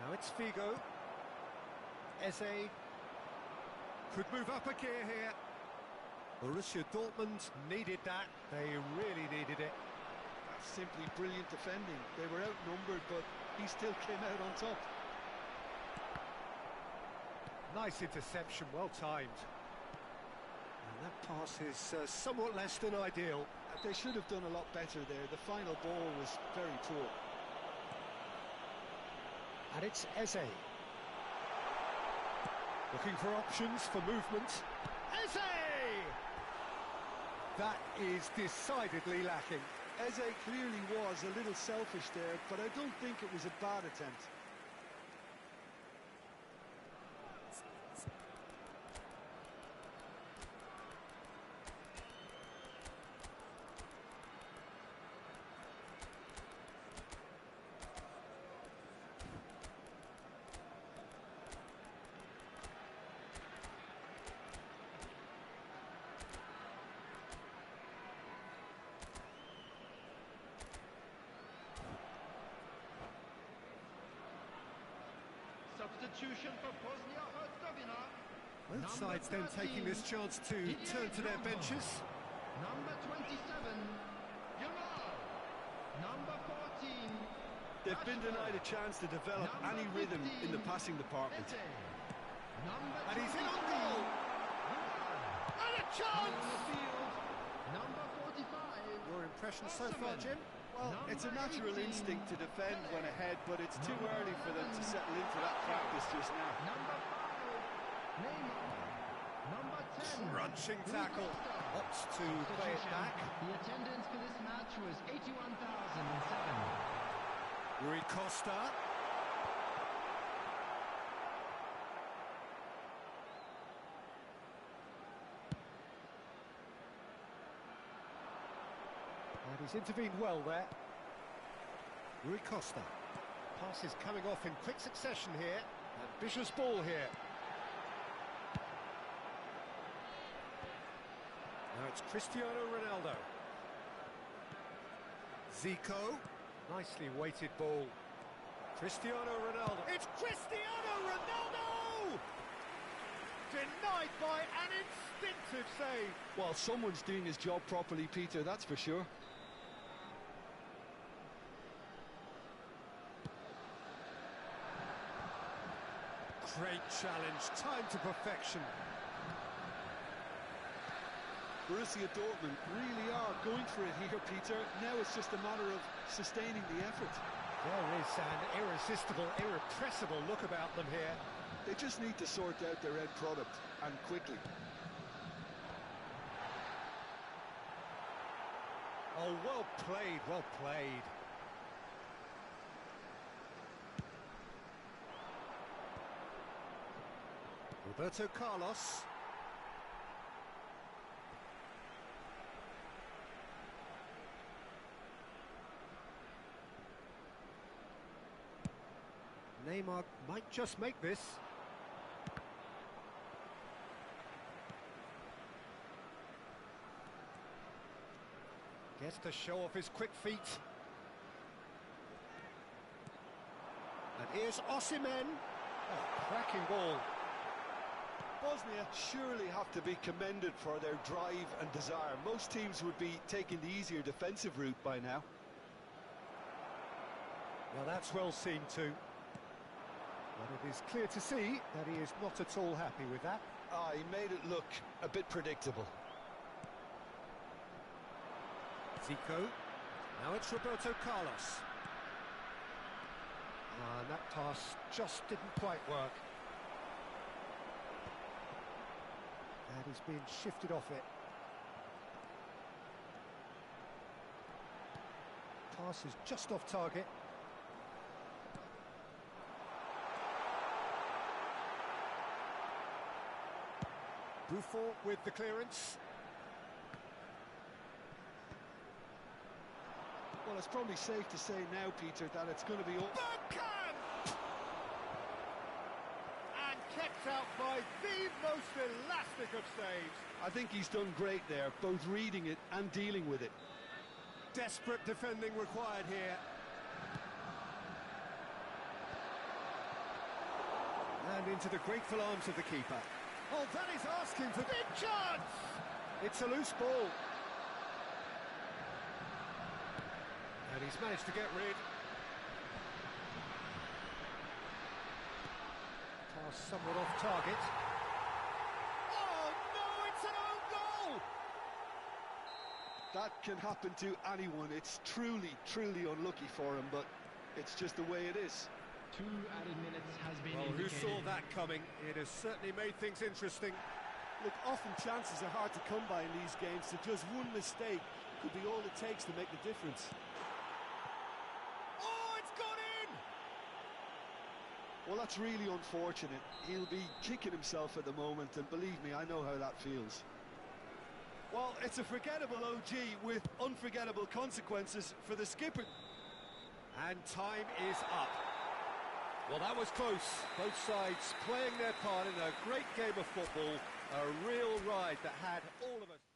Now it's Figo. Eze could move up a gear here. Borussia Dortmund needed that. They really needed it. That's simply brilliant defending. They were outnumbered, but he still came out on top. Nice interception, well timed. And that pass is somewhat less than ideal. They should have done a lot better there. The final ball was very poor. And it's Eze. Looking for options for movement. Eze! That is decidedly lacking. Eze clearly was a little selfish there, but I don't think it was a bad attempt. Substitution for Bosnia-Herzegovina. Both sides then taking this chance to turn to their benches. Number 27, Yamal. Number 14. They've been denied a chance to develop any rhythm in the passing department. And he's in on goal. And a chance! Number 45. Your impression so far, Jim? Well, it's a natural instinct to defend when ahead, but it's too early for them to settle into that practice just now. Number 5, Neymar. Number 10. Crunching tackle. Opts to play it back. The attendance for this match was 81,007. Rui Costa. And he's intervened well there. Rui Costa. Pass is coming off in quick succession here. Ambitious ball here. Now it's Cristiano Ronaldo. Zico. Nicely weighted ball. Cristiano Ronaldo. It's Cristiano Ronaldo! Denied by an instinctive save. Well, someone's doing his job properly, Peter, that's for sure. Great challenge, timed to perfection. Borussia Dortmund really are going for it here, Peter. Now it's just a matter of sustaining the effort. There is an irresistible, irrepressible look about them here. They just need to sort out their end product, and quickly. Oh, well played, well played. Roberto Carlos. Neymar might just make this. Has to show off his quick feet. And here's Osimhen. Oh, cracking ball. Bosnia surely have to be commended for their drive and desire. Most teams would be taking the easier defensive route by now. Well, that's well seen too. But it is clear to see that he is not at all happy with that. Ah, he made it look a bit predictable. Zico. Now it's Roberto Carlos. And that pass just didn't quite work. And he's been shifted off it. Pass is just off target. Buffon with the clearance. Well, it's probably safe to say now, Peter, that it's going to be... Bergkamp! And kept out by the most elastic of saves. I think he's done great there, both reading it and dealing with it. Desperate defending required here. And into the grateful arms of the keeper. Oh, that is asking for big chance! It's a loose ball. And he's managed to get rid. Pass somewhat off target. Oh, no, it's an own goal! That can happen to anyone. It's truly, truly unlucky for him, but it's just the way it is. 2 added minutes has been Well, who indicated. saw that coming? It has certainly made things interesting. Look, often chances are hard to come by in these games, so just one mistake could be all it takes to make the difference. Oh, it's gone in! Well, that's really unfortunate. He'll be kicking himself at the moment, and believe me, I know how that feels. Well, it's a forgettable OG with unforgettable consequences for the skipper. And time is up. Well, that was close. Both sides playing their part in a great game of football. A real ride that had all of us.